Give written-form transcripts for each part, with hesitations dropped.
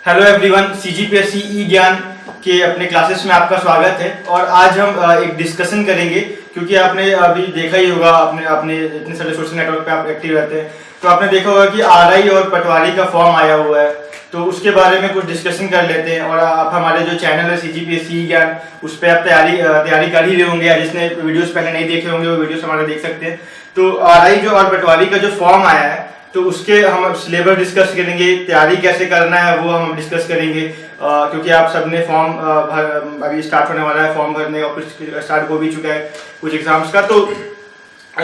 Hello everyone, CGPSC ई ज्ञान के अपने क्लासेस में आपका स्वागत है। और आज हम एक डिस्कशन करेंगे, क्योंकि आपने अभी देखा ही होगा, अपने इतने सारे सोशल नेटवर्क पे आप एक्टिव रहते हैं, तो आपने देखा होगा कि आरआई और पटवारी का फॉर्म आया हुआ है। तो उसके बारे में कुछ डिस्कशन कर लेते हैं। और आप हमारे जो चैनल है सीजीपीएससी ई ज्ञान, उस पर आप तैयारी कर ही रहे होंगे, या जिसने वीडियोस पहले नहीं देखे होंगे वो वीडियोस हमारे देख सकते हैं। तो आरआई जो और पटवारी का जो फॉर्म आया है, तो उसके हम सिलेबस डिस्कस करेंगे, तैयारी कैसे करना है वो हम डिस्कस करेंगे। क्योंकि आप सबने फॉर्म अभी स्टार्ट होने वाला है फॉर्म भरने, और कुछ स्टार्ट हो भी चुका है कुछ एग्जाम्स का। तो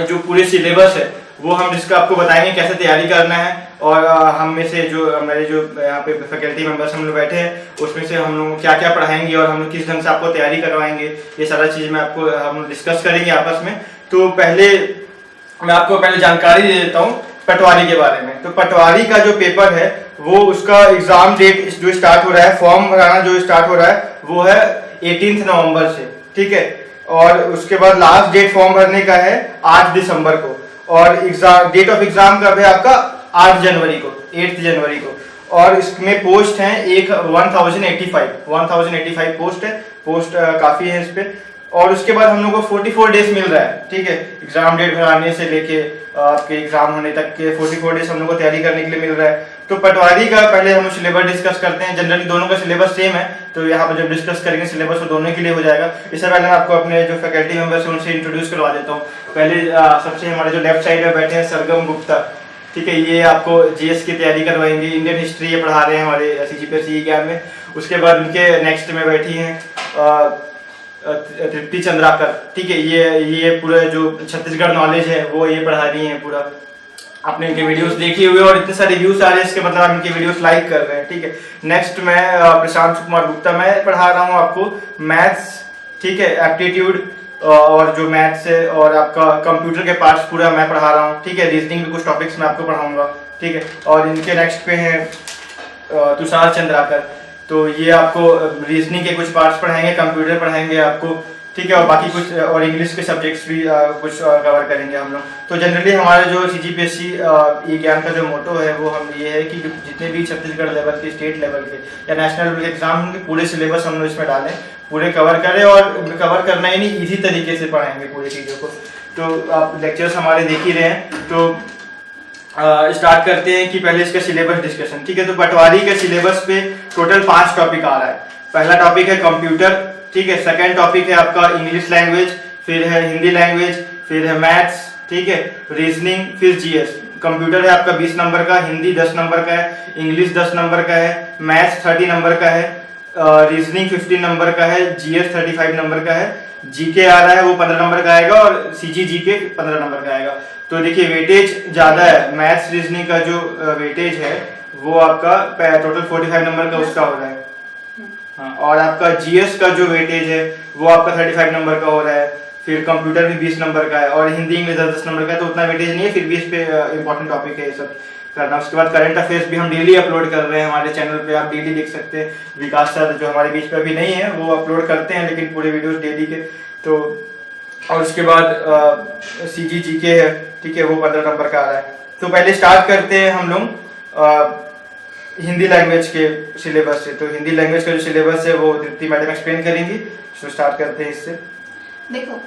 जो पूरे सिलेबस है वो हम जिसका आपको बताएंगे कैसे तैयारी करना है। और हम में से जो हमारे जो यहाँ पे फैकल्टी मेंबर्स हम लोग बैठे हैं, उसमें से हम लोग क्या क्या पढ़ाएंगे और हम लोग किस ढंग से आपको तैयारी करवाएंगे, ये सारा चीज़ में आपको हम डिस्कस करेंगे आपस में। तो पहले मैं आपको जानकारी दे देता हूँ पटवारी के बारे में। तो पटवारी का जो पेपर है वो उसका एग्जाम डेट जो स्टार्ट हो रहा है, फॉर्म भराना जो स्टार्ट हो रहा है वो है 18 नवंबर से, ठीक है। और उसके बाद लास्ट डेट फॉर्म भरने का है 8 दिसंबर को, और एग्जाम डेट ऑफ एग्जाम कब है आपका 8 जनवरी को। और इसमें पोस्ट हैं 1085 पोस्ट है, पोस्ट काफी है इस पे। और उसके बाद हम लोग को 44 डेज मिल रहा है, ठीक है। एग्जाम डेट भराने से लेके आपके एग्जाम होने तक के 44 डेज हम लोग को तैयारी करने के लिए मिल रहा है। तो पटवारी का पहले हम सिलेबस डिस्कस करते हैं। जनरली दोनों का सिलेबस सेम है, तो यहाँ पर जब डिस्कस करेंगे सिलेबस वो दोनों के लिए हो जाएगा। इससे पहले मैं आपको अपने जो फैकल्टी मेंबर्स हैं उनसे इंट्रोड्यूस करवा देता हूँ। पहले सबसे हमारे जो लेफ्ट साइड में बैठे हैं सरगम गुप्ता, ठीक है। ये आपको जीएस की तैयारी करवाएंगे, इंडियन हिस्ट्री ये पढ़ा रहे हैं हमारे सीजीपीएससी ज्ञान में। उसके बाद उनके नेक्स्ट में बैठी हैं तृप्ति चंद्राकर, ठीक है। ये पूरा जो छत्तीसगढ़ नॉलेज है वो ये पढ़ा रही हैं पूरा। आपने इनके वीडियोस देखे हुए और इतने सारे व्यूज आ रहे हैं, इसके मतलब आप इनके वीडियोस लाइक कर रहे हैं, ठीक है। नेक्स्ट मैं प्रशांत कुमार गुप्ता, मैं पढ़ा रहा हूँ आपको मैथ्स, ठीक है, एप्टीट्यूड और जो मैथ्स है और आपका कंप्यूटर के पार्ट्स पूरा मैं पढ़ा रहा हूँ, ठीक है। रीजनिंग में कुछ टॉपिक्स मैं आपको पढ़ाऊंगा, ठीक है। और इनके नेक्स्ट पे हैं तुषार चंद्राकर, तो ये आपको रीजनिंग के कुछ पार्ट्स पढ़ाएंगे, कंप्यूटर पढ़ाएंगे आपको, ठीक है। और बाकी कुछ और इंग्लिश के सब्जेक्ट्स भी कुछ कवर करेंगे हम लोग। तो जनरली हमारे जो सीजीपीएससी ई ज्ञान का जो मोटो है वो हम ये है कि जितने भी छत्तीसगढ़ लेवल के, स्टेट लेवल के या नेशनल लेवल के एग्जाम होंगे, पूरे सिलेबस हम लोग इसमें डालें, पूरे कवर करें। और कवर करना ही नहीं, ईजी तरीके से पढ़ाएंगे पूरी चीज़ों को। तो आप लेक्चर्स हमारे देख ही रहे हैं। तो स्टार्ट करते हैं कि पहले इसका सिलेबस डिस्कशन, ठीक है। तो पटवारी के सिलेबस पे टोटल 5 टॉपिक आ रहा है। पहला टॉपिक है कंप्यूटर, ठीक है। सेकंड टॉपिक है आपका इंग्लिश लैंग्वेज, फिर है हिंदी लैंग्वेज, फिर है मैथ्स, ठीक है, रीजनिंग, फिर जीएस। कंप्यूटर है आपका 20 नंबर का, हिंदी 10 नंबर का है, इंग्लिश 10 नंबर का है, मैथ्स 30 नंबर का है, रीजनिंग 15 नंबर का है, जीएस 35 नंबर का है, जीके आ रहा है वो 15 नंबर का आएगा, और सीजी जीके 15 नंबर का आएगा। तो देखिए वेटेज ज्यादा है, मैथ्स रीजनिंग का जो वेटेज है वो आपका टोटल 45 नंबर का उसका हो रहा है, हाँ। और आपका जीएस का जो वेटेज है वो आपका 35 नंबर का हो रहा है। फिर कंप्यूटर भी 20 नंबर का है, और हिंदी इंग्लिश 10 नंबर का है, तो उतना वेटेज नहीं है, फिर भी इस पे इंपॉर्टेंट टॉपिक है ये सब करना। उसके बाद करंट अफेयर्स भी हम डेली अपलोड कर रहे हैं हमारे चैनल पे, आप डेली देख सकते हैं। विकास सर जो हमारे बीच पे अभी नहीं है वो अपलोड करते हैं, लेकिन पूरे वीडियोस डेली के। तो और उसके बाद सीजी जीके है, ठीक है, वो 15 नंबर का आ रहा है। तो पहले स्टार्ट करते हैं हम लोग हिंदी लैंग्वेज के सिलेबस से। तो हिंदी लैंग्वेज का जो सिलेबस है वो तृप्ति मैडम एक्सप्लेन करेंगी। तो स्टार्ट करते हैं इससे। देखो,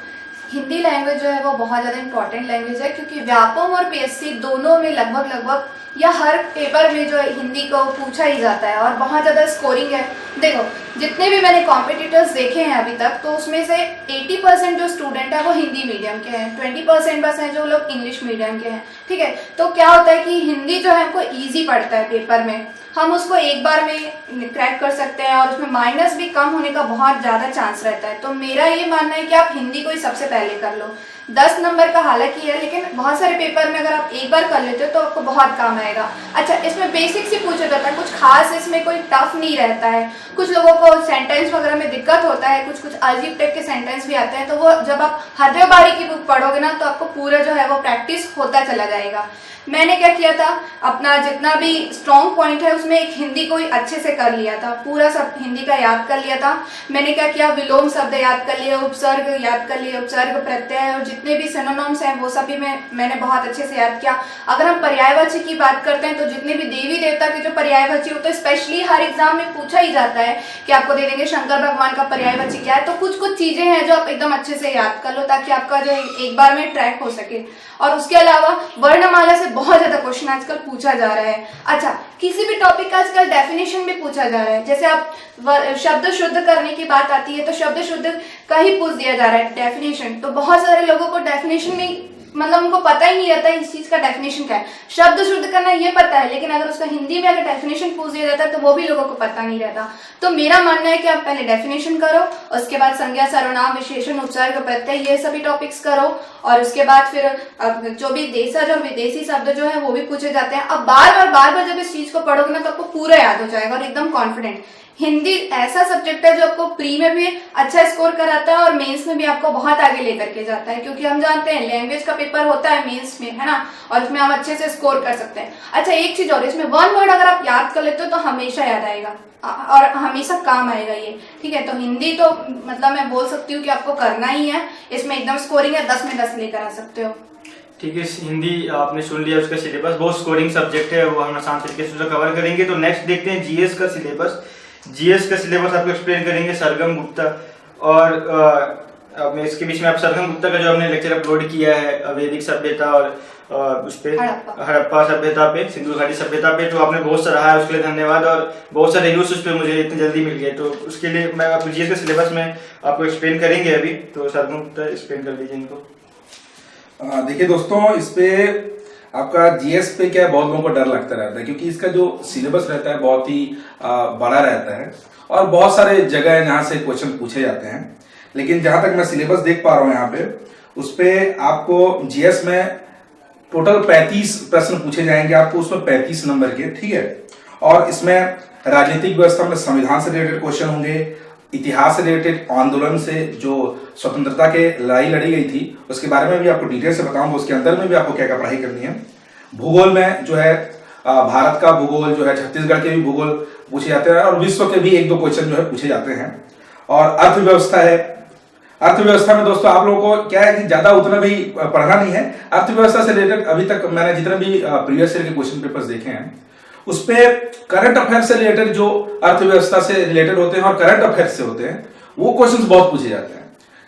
हिंदी लैंग्वेज जो है वो बहुत ज़्यादा इंपॉर्टेंट लैंग्वेज है, क्योंकि व्यापम और पीएससी दोनों में लगभग या हर पेपर में जो है हिंदी को पूछा ही जाता है, और बहुत ज़्यादा स्कोरिंग है। देखो, जितने भी मैंने कॉम्पिटिटर्स देखे हैं अभी तक, तो उसमें से 80% जो स्टूडेंट है वो हिंदी मीडियम के हैं, 20% बस हैं जो लोग इंग्लिश मीडियम के हैं, ठीक है। तो क्या होता है कि हिंदी जो है हमको ईजी पड़ता है पेपर में, हम उसको एक बार में क्रैक कर सकते हैं, और उसमें माइनस भी कम होने का बहुत ज़्यादा चांस रहता है। तो मेरा ये मानना है कि आप हिंदी को ही सबसे पहले कर लो। 10 नंबर का हालांकि है, लेकिन बहुत सारे पेपर में अगर आप एक बार कर लेते हो तो आपको बहुत काम आएगा। अच्छा, इसमें बेसिक्स ही पूछा जाता है, कुछ खास इसमें कोई टफ नहीं रहता है। कुछ लोगों को सेंटेंस वगैरह में दिक्कत होता है, कुछ अजीब टाइप के सेंटेंस भी आते हैं, तो वो जब आप हृदय बारी की बुक पढ़ोगे ना तो आपको पूरा जो है वो प्रैक्टिस होता चला जाएगा। मैंने क्या किया था, अपना जितना भी स्ट्रॉन्ग पॉइंट है उसमें एक हिंदी को ही अच्छे से कर लिया था, पूरा सब हिंदी का याद कर लिया था। मैंने क्या किया, विलोम शब्द याद कर लिए, उपसर्ग याद कर लिए, उपसर्ग प्रत्यय और जितने भी सिनोनिम्स हैं वो सब भी मैंने बहुत अच्छे से याद किया। अगर हम पर्यायवाची की बात करते हैं तो जितने भी देवी देवता के जो पर्यायवाची होते हैं, स्पेशली हर एग्जाम में पूछा ही जाता है कि आपको दे देंगे शंकर भगवान का पर्यायवाची क्या है, तो कुछ कुछ चीजें हैं जो आप एकदम अच्छे से याद कर लो ताकि आपका जो एक बार में ट्रैक हो सके। और उसके अलावा वर्णमाला से बहुत ज्यादा क्वेश्चन आजकल पूछा जा रहा है। अच्छा, किसी भी टॉपिक का आजकल डेफिनेशन भी पूछा जा रहा है, जैसे आप शब्द शुद्ध करने की बात आती है तो शब्द शुद्ध का ही पूछ दिया जा रहा है डेफिनेशन। तो बहुत सारे लोगों को डेफिनेशन में मतलब उनको पता ही नहीं रहता इस चीज का डेफिनेशन क्या है। शब्द शुद्ध करना ये पता है, लेकिन अगर उसका हिंदी में अगर डेफिनेशन पूछ दिया जाता है तो वो भी लोगों को पता नहीं रहता। तो मेरा मानना है कि आप पहले डेफिनेशन करो, उसके बाद संज्ञा, सर्वनाम, विशेषण, उपसर्ग, प्रत्यय, ये सभी टॉपिक्स करो, और उसके बाद फिर जो भी देशज और विदेशी शब्द जो है वो भी पूछे जाते हैं। अब बार बार जब इस चीज को पढ़ोगे ना तो आपको पूरा याद हो जाएगा और एकदम कॉन्फिडेंट। हिंदी ऐसा सब्जेक्ट है जो आपको प्री में भी अच्छा स्कोर कराता है और मेंस में भी आपको बहुत आगे लेकर के जाता है, क्योंकि हम जानते हैं लैंग्वेज का पेपर होता है मेंस में, है ना, और उसमें हम अच्छे से स्कोर कर सकते हैं। अच्छा, एक चीज और, इसमें वन वर्ड अगर आप याद कर लेते हो तो हमेशा याद आएगा और हमेशा काम आएगा ये, ठीक है। तो हिंदी तो मतलब मैं बोल सकती हूँ कि आपको करना ही है, इसमें एकदम स्कोरिंग है, 10 में 10 लेकर आ सकते हो। ठीक है, हिंदी आपने सुन लिया, उसका सिलेबस बहुत स्कोरिंग सब्जेक्ट है, वो हम आसान तरीके से उसको कवर करेंगे। तो नेक्स्ट देखते हैं जीएस का सिलेबस। जीएस का सिलेबस आपको एक्सप्लेन करेंगे सरगम गुप्ता, और अब इसके बीच में आप सरगम गुप्ता का जो हमने लेक्चर अपलोड किया है वैदिक सभ्यता और उस पे हड़प्पा सभ्यता पे, सिंधु घाटी सभ्यता पे, तो आपने बहुत सराहा है, उसके लिए धन्यवाद। और बहुत सारे रिव्यूज उस पर मुझे इतनी जल्दी मिल गए, तो उसके लिए मैं आपको जीएस का सिलेबस में आपको एक्सप्लेन करेंगे अभी। तो सरगम गुप्ता एक्सप्लेन कर दीजिए इनको। देखिए दोस्तों, इस पे आपका जीएस पे क्या बहुत लोगों को डर लगता रहता है, क्योंकि इसका जो सिलेबस रहता है बहुत ही बड़ा रहता है और बहुत सारे जगह है जहां से क्वेश्चन पूछे जाते हैं। लेकिन जहां तक मैं सिलेबस देख पा रहा हूं यहाँ पे, उस पे आपको जीएस में टोटल 35 प्रश्न पूछे जाएंगे आपको, उसमें 35 नंबर के, ठीक है। और इसमें राजनीतिक व्यवस्था में संविधान से रिलेटेड क्वेश्चन होंगे, इतिहास से रिलेटेड, आंदोलन से जो स्वतंत्रता के लड़ाई लड़ी गई थी उसके बारे में भी आपको डिटेल से बताऊंगा, उसके अंदर में भी आपको क्या क्या पढ़ाई करनी है। भूगोल में जो है भारत का भूगोल जो है, छत्तीसगढ़ के भी भूगोल पूछे जाते हैं और विश्व के भी 1-2 क्वेश्चन जो है पूछे जाते हैं। और अर्थव्यवस्था है, अर्थव्यवस्था में दोस्तों आप लोगों को क्या है कि ज्यादा उतना भी पढ़ना नहीं है। अर्थव्यवस्था से रिलेटेड अभी तक मैंने जितने भी प्रीवियस ईयर के क्वेश्चन पेपर्स देखे हैं उस पे करंट अफेयर से रिलेटेड जो अर्थव्यवस्था से रिलेटेड होते हैं और करंट अफेयर से होते हैं वो क्वेश्चंस बहुत पूछे जाते हैं,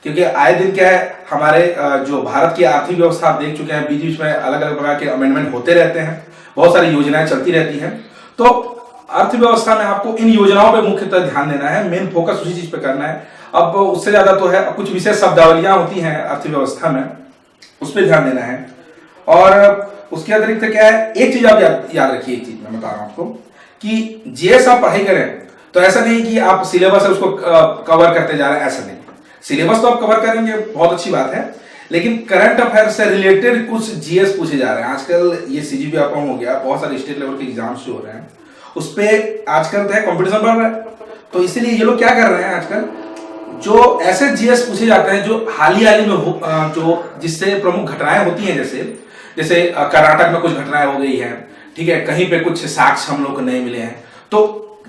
क्योंकि आए दिन क्या है हमारे जो भारत की आर्थिक व्यवस्था आप देख चुके हैं, बीच बीच में अलग अलग प्रकार के अमेंडमेंट होते रहते हैं, बहुत सारी योजनाएं चलती रहती हैं। तो अर्थव्यवस्था में आपको इन योजनाओं पे मुख्यतः ध्यान देना है, मेन फोकस उसी चीज पे करना है। अब उससे ज्यादा तो है, कुछ विशेष शब्दावलियां होती हैं अर्थव्यवस्था में, उस पर ध्यान देना है। और उसके अतिरिक्त क्या है, एक चीज आप याद रखिए, एक चीज मैं बता रहा हूं आपको कि जीएस आप पढ़ाई करें तो ऐसा नहीं कि आप सिलेबस है उसको कवर करते जा रहे हैं, ऐसा नहीं। सिलेबस तो आप कवर करेंगे, बहुत अच्छी बात है, लेकिन करंट अफेयर से रिलेटेड कुछ जीएस पूछे जा रहे हैं। आजकल ये सीजीपी आपका हो गया, बहुत सारे स्टेट लेवल के एग्जाम्स जो हो रहे हैं उस पर आजकल तो है कंपटीशन बढ़ रहा है, तो इसीलिए ये लोग क्या कर रहे हैं आजकल, जो ऐसे जीएस पूछे जाते हैं जो हाल ही में जो जिससे प्रमुख घटनाएं होती हैं, जैसे कर्नाटक में कुछ घटनाएं हो गई हैं, ठीक है, कहीं पे कुछ साक्ष्य हम लोग को नहीं मिले हैं, तो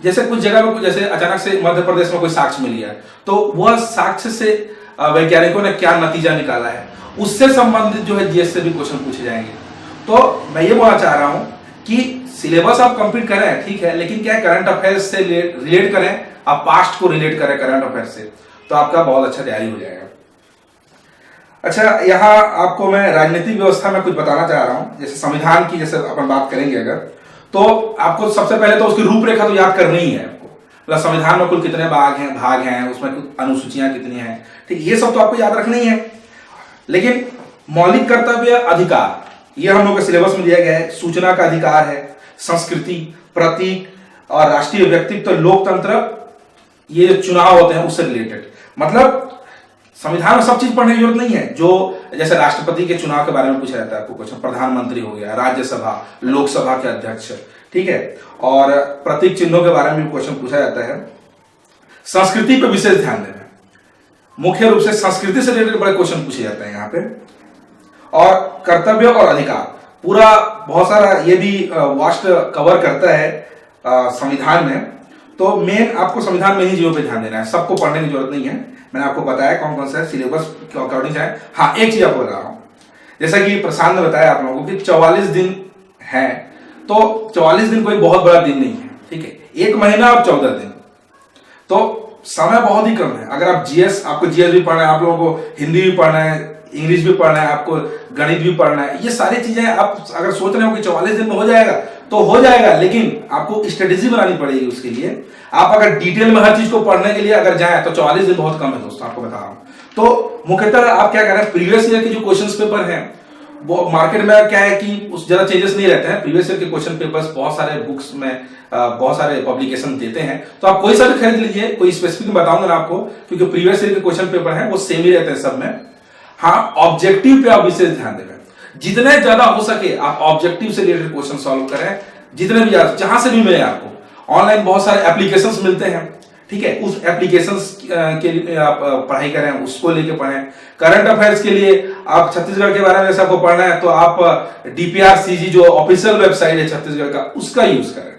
जैसे कुछ जगह में जैसे अचानक से मध्य प्रदेश में कोई साक्ष्य मिल गया, तो वह साक्ष्य से वैज्ञानिकों ने क्या नतीजा निकाला है, उससे संबंधित जो है जीएस से भी क्वेश्चन पूछे जाएंगे। तो मैं ये बोलना चाह रहा हूं कि सिलेबस आप कंप्लीट करें, ठीक है, लेकिन क्या करंट अफेयर्स से रिलेट करें, आप पास्ट को रिलेट करें करंट अफेयर से, तो आपका बहुत अच्छा तैयारी हो जाएगा। अच्छा, यहाँ आपको मैं राजनीतिक व्यवस्था में कुछ बताना चाह रहा हूँ, जैसे संविधान की जैसे अपन बात करेंगे अगर, तो आपको सबसे पहले तो उसकी रूपरेखा तो याद करनी ही है आपको, मतलब संविधान में कुल कितने भाग हैं, उसमें अनुसूचियां कितनी हैं, ठीक, ये सब तो आपको याद रखना ही है। लेकिन मौलिक कर्तव्य अधिकार ये हम लोग के सिलेबस में दिया गया है, सूचना का अधिकार है, संस्कृति, प्रतीक और राष्ट्रीय व्यक्तित्व, लोकतंत्र, ये जो चुनाव होते हैं उससे रिलेटेड, मतलब संविधान में सब चीज पढ़ने की जरूरत नहीं है। जो जैसे राष्ट्रपति के चुनाव के बारे में पूछा जाता है आपको क्वेश्चन, प्रधानमंत्री हो गया, राज्यसभा, लोकसभा के अध्यक्ष, ठीक है, और प्रतीक चिन्हों के बारे में भी क्वेश्चन पूछा जाता है। संस्कृति पर विशेष ध्यान देना, मुख्य रूप से संस्कृति से रिलेटेड बड़े क्वेश्चन पूछे जाते हैं यहाँ पे। और कर्तव्य और अधिकार, पूरा बहुत सारा ये भी वास्ट कवर करता है संविधान में। तो मेन आपको संविधान में ही चीजों पे ध्यान देना है, सबको पढ़ने की जरूरत नहीं है। मैंने आपको बताया कौन कौन सा है, सिलेबस के अकॉर्डिंग है। हाँ, एक चीज आपको बता रहा हूँ, जैसा कि प्रशांत ने बताया आप लोगों को कि 44 दिन है, तो 44 दिन कोई बहुत बड़ा दिन नहीं है, ठीक है। 1 महीना और 14 दिन, तो समय बहुत ही कम है। अगर आप जीएस, आपको जीएस भी पढ़ना है, आप लोगों को हिंदी भी पढ़ना है, इंग्लिश भी पढ़ना है, आपको गणित भी पढ़ना है, ये सारी चीजें आप अगर सोच रहे हो कि 44 दिन में हो जाएगा तो हो जाएगा, लेकिन आपको स्ट्रेटेजी बनानी पड़ेगी उसके लिए। आप अगर डिटेल में हर चीज को पढ़ने के लिए अगर जाए तो 44 दिन बहुत कम है दोस्तों, आपको बता रहा हूं। तो मुख्यतः आप क्या करें, प्रीवियस ईयर के जो क्वेश्चन पेपर हैं वो मार्केट में क्या है कि उस ज्यादा चेंजेस नहीं रहते हैं। प्रीवियस ईयर के क्वेश्चन पेपर्स बहुत सारे बुक्स में बहुत सारे पब्लिकेशन देते हैं, तो आप कोई सा भी खरीद लीजिए, कोई स्पेसिफिक बताऊंगा ना आपको, क्योंकि प्रीवियस ईयर के क्वेश्चन पेपर हैं वो सेम ही रहते हैं सब में। हाँ, ऑब्जेक्टिव पे आप विशेष ध्यान दें, जितने ज्यादा हो सके आप ऑब्जेक्टिव से रिलेटेड क्वेश्चन सॉल्व करें, जितने भी जहां से भी मिले आपको। ऑनलाइन बहुत सारे एप्लीकेशंस मिलते हैं, ठीक है, उस एप्लीकेशंस के लिए आप पढ़ाई करें, उसको लेके पढ़ें। करंट अफेयर्स के लिए आप छत्तीसगढ़ के बारे में जैसे आपको पढ़ना है तो आप DPRCG जो ऑफिशियल वेबसाइट है छत्तीसगढ़ का, उसका यूज करें।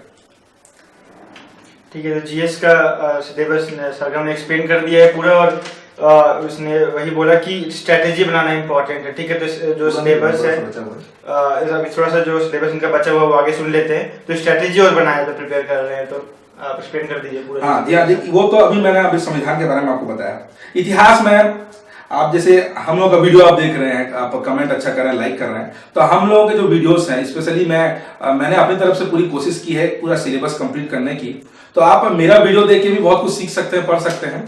ठीक है, तो जीएस का सिलेबस सरगम ने एक्सप्लेन कर दिया है पूरा, और उसने वही बोला कि स्ट्रेटेजी बनाना इंपॉर्टेंट है, ठीक है। तो जो सिलेबस है अभी थोड़ा सा जो सिलेबस इनका बचा हुआ वो आगे सुन लेते हैं। तो स्ट्रेटेजी और बनाया, तो प्रिपेयर कर रहे हैं, तो आप एक्सप्लेन कर दीजिए पूरा। हाँ जी, वो तो अभी मैंने अभी संविधान के बारे में आपको बताया। इतिहास में आप जैसे हम लोग का वीडियो आप देख रहे हैं, आप कमेंट अच्छा कर रहे हैं, लाइक कर रहे हैं, तो हम लोगों के जो वीडियोस हैं स्पेशली मैंने अपनी तरफ से पूरी कोशिश की है पूरा सिलेबस कंप्लीट करने की। तो आप मेरा वीडियो देख के भी बहुत कुछ सीख सकते हैं, पढ़ सकते हैं।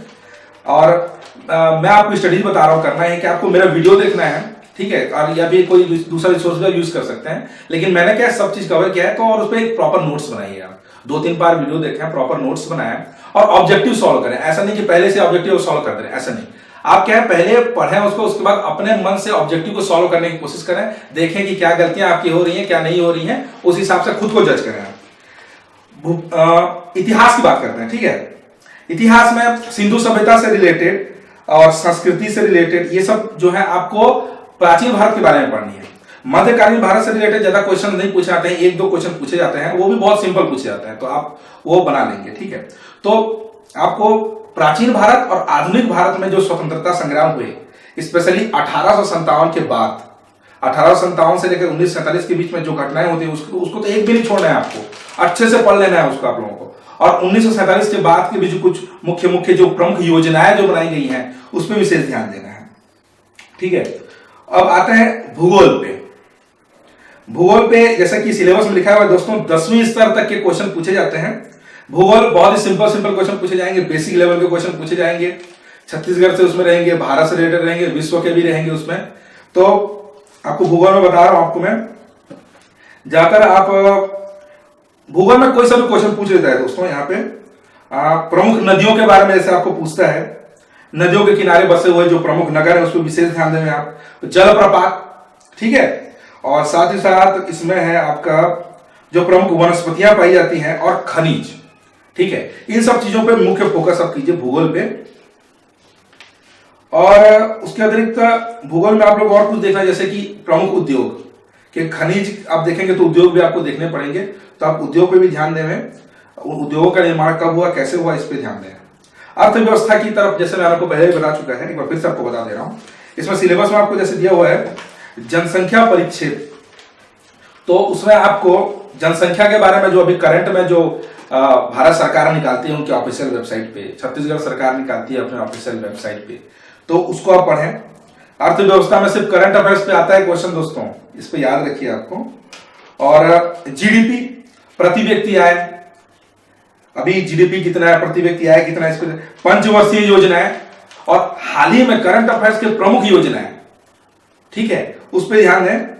और मैं आपको स्टडीज बता रहा हूँ, करना है कि आपको मेरा वीडियो देखना है, ठीक है, और या भी कोई दूसरा रिसोर्स का यूज कर सकते हैं। लेकिन मैंने क्या सब चीज कवर किया है, तो और उस पर एक प्रॉपर नोट्स बनाइए। आप 2-3 बार वीडियो देखें, प्रॉपर नोट्स बनाएं और ऑब्जेक्टिव सॉल्व करें। ऐसा नहीं कि पहले से ऑब्जेक्टिव सॉल्व कर दे, ऐसा नहीं। आप क्या है, पहले पढ़ें उसको, उसके बाद अपने मन से ऑब्जेक्टिव को सॉल्व करने की कोशिश करें, देखें कि क्या गलतियां आपकी हो रही हैं, क्या नहीं हो रही हैं, उस हिसाब से खुद को जज करें। इतिहास की बात करते हैं, ठीक है। इतिहास में सिंधु सभ्यता से रिलेटेड और संस्कृति से रिलेटेड ये सब जो है आपको प्राचीन भारत के बारे में पढ़नी है। मध्यकालीन भारत से रिलेटेड ज्यादा क्वेश्चन नहीं पूछे जाते हैं, 1-2 क्वेश्चन पूछे जाते हैं, वो भी बहुत सिंपल पूछे जाते हैं, तो आप वो बना लेंगे, ठीक है। तो आपको प्राचीन भारत और आधुनिक भारत में जो स्वतंत्रता संग्राम हुए, स्पेशली 1857 के बाद, 1857 से लेकर 1947 के बीच में जो घटनाएं होती है उसको तो एक भी नहीं छोड़ना है, आपको अच्छे से पढ़ लेना है उसको आप लोगों को। और 1947 के बाद के भी जो कुछ मुख्य जो प्रमुख योजनाएं जो बनाई गई हैं उस पर विशेष ध्यान देना है, ठीक है। अब आते हैं भूगोल पे। भूगोल पे जैसा कि सिलेबस में लिखा हुआ है दोस्तों, 10वीं स्तर तक के क्वेश्चन पूछे जाते हैं। भूगोल बहुत ही सिंपल क्वेश्चन पूछे जाएंगे, बेसिक लेवल के क्वेश्चन पूछे जाएंगे, छत्तीसगढ़ से उसमें रहेंगे, भारत से रिलेटेड रहेंगे, विश्व के भी रहेंगे उसमें। तो आपको भूगोल में बता रहा हूं, आपको मैं जाकर आप भूगोल में कोई सा भी क्वेश्चन पूछ लेता है दोस्तों। यहाँ पे प्रमुख नदियों के बारे में जैसे आपको पूछता है, नदियों के किनारे बसे हुए जो प्रमुख नगर है उस पर विशेष ध्यान देंगे आप। जलप्रपात, ठीक है, और साथ ही साथ इसमें है आपका जो प्रमुख वनस्पतियां पाई जाती हैं और खनिज, ठीक है, इन सब चीजों पे मुख्य फोकस आप कीजिए भूगोल पे। और उसके अतिरिक्त भूगोल में आप लोग और कुछ देखना, जैसे कि प्रमुख उद्योग के खनिज आप देखेंगे तो उद्योग भी आपको देखने पड़ेंगे, तो आप उद्योग पे भी ध्यान दें, उद्योगों का निर्माण कब हुआ, कैसे हुआ, इस पे ध्यान दें। अर्थव्यवस्था की तरफ जैसे मैं आपको पहले भी बता चुका है, एक बार फिर से आपको बता दे रहा हूं। इसमें सिलेबस में आपको जैसे दिया हुआ है जनसंख्या परिच्छेद, तो उसमें आपको जनसंख्या के बारे में जो अभी करंट में जो भारत सरकार निकालती है उनके ऑफिशियल वेबसाइट पे, छत्तीसगढ़ सरकार निकालती है अपने ऑफिशियल वेबसाइट पे, तो उसको आप पढ़ें। अर्थव्यवस्था में सिर्फ करंट अफेयर्स पे आता है क्वेश्चन दोस्तों, इस पे याद रखिए आपको। और जीडीपी, प्रति व्यक्ति आय, अभी जीडीपी कितना है, प्रति व्यक्ति आय कितना है, इस पे पंचवर्षीय योजनाएं और हाल ही में करंट अफेयर्स के प्रमुख योजनाएं, ठीक है, उस पर ध्यान दें।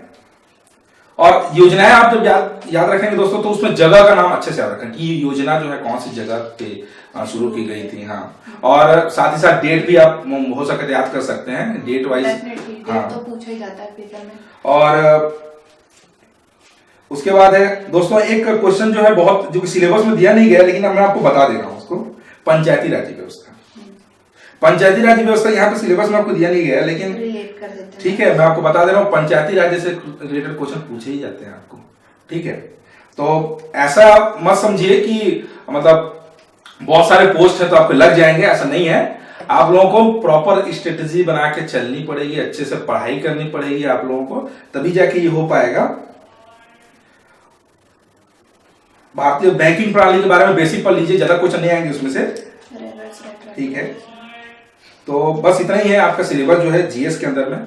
और योजनाएं आप जब याद रखेंगे दोस्तों, तो उसमें जगह का नाम अच्छे से याद रखें कि ये योजना जो है कौन सी जगह पे शुरू की गई थी। हाँ, और साथ ही साथ डेट भी आप हो सके तो याद कर सकते हैं, डेट वाइज। हाँ, तो पूछा ही जाता है पेपर में। और उसके बाद है दोस्तों एक क्वेश्चन जो है बहुत, जो सिलेबस में दिया नहीं गया लेकिन मैं आपको बता दे रहा हूं उसको, पंचायती राज व्यवस्था। पंचायती राज व्यवस्था यहाँ पे सिलेबस में आपको दिया नहीं गया, लेकिन होते हैं। ठीक है, मैं आपको बता दे रहा हूँ, पंचायती राज से रिलेटेड क्वेश्चन पूछे ही जाते हैं आपको। ठीक है, तो ऐसा मत समझिए कि मतलब बहुत सारे पोस्ट है तो आपको लग जाएंगे, ऐसा नहीं है। आप लोगों को प्रॉपर स्ट्रेटेजी बना के चलनी पड़ेगी, अच्छे से पढ़ाई करनी पड़ेगी आप लोगों को, तभी जाके ये हो पाएगा। भारतीय बैंकिंग प्रणाली के बारे में बेसिक पढ़ लीजिए, ज्यादा क्वेश्चन नहीं आएंगे उसमें से। ठीक है, तो बस इतना ही है आपका सिलेबस जो है जीएस के अंदर में।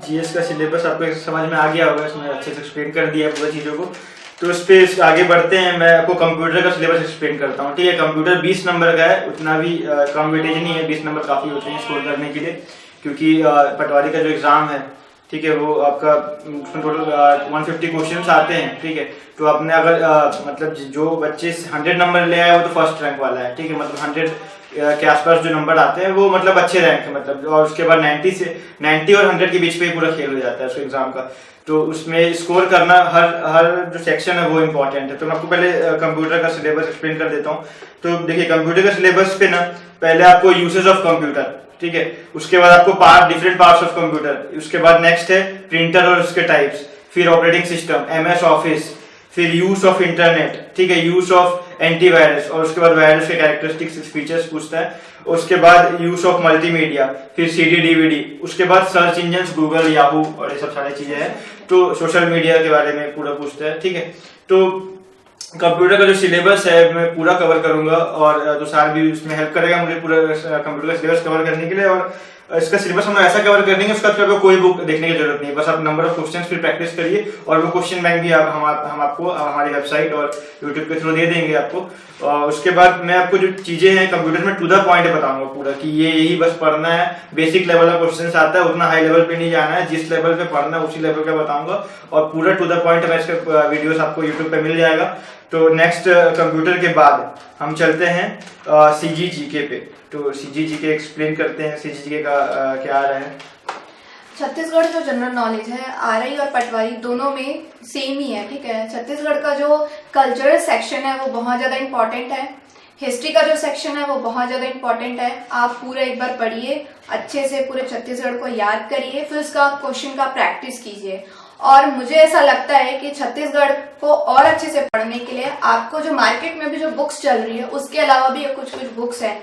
जीएस का सिलेबस आपको समझ में आ गया होगा, इसमें अच्छे से एक्सप्लेन कर दिया पूरी चीज़ों को। तो उस पर आगे बढ़ते हैं, मैं आपको कंप्यूटर का सिलेबस एक्सप्लेन करता हूँ। ठीक है, कंप्यूटर 20 नंबर का है, उतना भी कम वेटेज नहीं है, 20 नंबर काफ़ी होते हैं स्कोर करने के लिए, क्योंकि पटवारी का जो एग्ज़ाम है, ठीक है, वो आपका टोटल 150 क्वेश्चन आते हैं। ठीक है, तो आपने अगर मतलब जो बच्चे 100 नंबर ले आए वो तो फर्स्ट रैंक वाला है। ठीक है, मतलब 100 के आसपास जो नंबर आते हैं वो मतलब अच्छे रैंक है, मतलब, और उसके बाद 90 और 100 के बीच पे पूरा खेल हो जाता है उस एग्जाम का। तो उसमें स्कोर करना हर जो सेक्शन है वो इम्पोर्टेंट है। तो मैं आपको पहले कंप्यूटर का सिलेबस एक्सप्लेन कर देता हूँ। तो देखिए, कंप्यूटर का सिलेबस पे ना पहले आपको यूसेज ऑफ कंप्यूटर, ठीक है, उसके बाद आपको डिफरेंट पार्ट्स ऑफ कंप्यूटर, उसके बाद नेक्स्ट है प्रिंटर और उसके टाइप्स, फिर ऑपरेटिंग सिस्टम, एमएस ऑफिस, फिर यूज ऑफ इंटरनेट, ठीक है, यूज ऑफ एंटीवायरस, और उसके बाद वायरस के कैरेक्टरिस्टिक्स फीचर्स पूछता है। उसके बाद यूज ऑफ मल्टीमीडिया, फिर सीडी डीवीडी, उसके बाद सर्च इंजन गूगल, याहू और ये सब सारी चीजें हैं। तो सोशल मीडिया के बारे में पूरा पूछता है। ठीक है, तो कंप्यूटर का जो सिलेबस है मैं पूरा कवर करूंगा, और तुषार भी उसमें हेल्प करेगा मुझे पूरा कंप्यूटर का सिलेबस कवर करने के लिए। और इसका सिलेबस हम ऐसा कवर कर देंगे, उसका आपको कोई बुक देखने की जरूरत नहीं, बस आप नंबर ऑफ क्वेश्चंस फिर प्रैक्टिस करिए, और वो क्वेश्चन बैंक भी हम आपको हमारी वेबसाइट और यूट्यूब के थ्रू दे देंगे आपको। और उसके बाद मैं आपको जो चीजें हैं कंप्यूटर में टू द पॉइंट बताऊंगा पूरा, कि यही बस पढ़ना है, बेसिक लेवल का क्वेश्चन आता है, उतना हाई लेवल पे नहीं जाना है, जिस लेवल पे पढ़ना है उसी लेवल का बताऊंगा, और पूरा टू द पॉइंट में इसका वीडियोस आपको यूट्यूब पे मिल जाएगा। तो नेक्स्ट कंप्यूटर के बाद हम चलते हैं सीजीजीके पे। तो सीजीजीके एक्सप्लेन करते हैं, सीजीजीके का क्या आ रहा है। छत्तीसगढ़ जो जनरल नॉलेज है, आरआई और पटवारी दोनों में सेम ही है। ठीक है, छत्तीसगढ़ का जो कल्चरल सेक्शन है वो बहुत ज़्यादा इम्पोर्टेंट है, हिस्ट्री का जो सेक्शन है वो बहुत ज़्यादा इम्पोर्टेंट है। आप पूरा एक बार पढ़िए, अच्छे से पूरे छत्तीसगढ़ को याद करिए, फिर उसका क्वेश्चन का प्रैक्टिस कीजिए। और मुझे ऐसा लगता है कि छत्तीसगढ़ को और अच्छे से पढ़ने के लिए आपको जो मार्केट में भी जो बुक्स चल रही है उसके अलावा भी कुछ कुछ बुक्स हैं,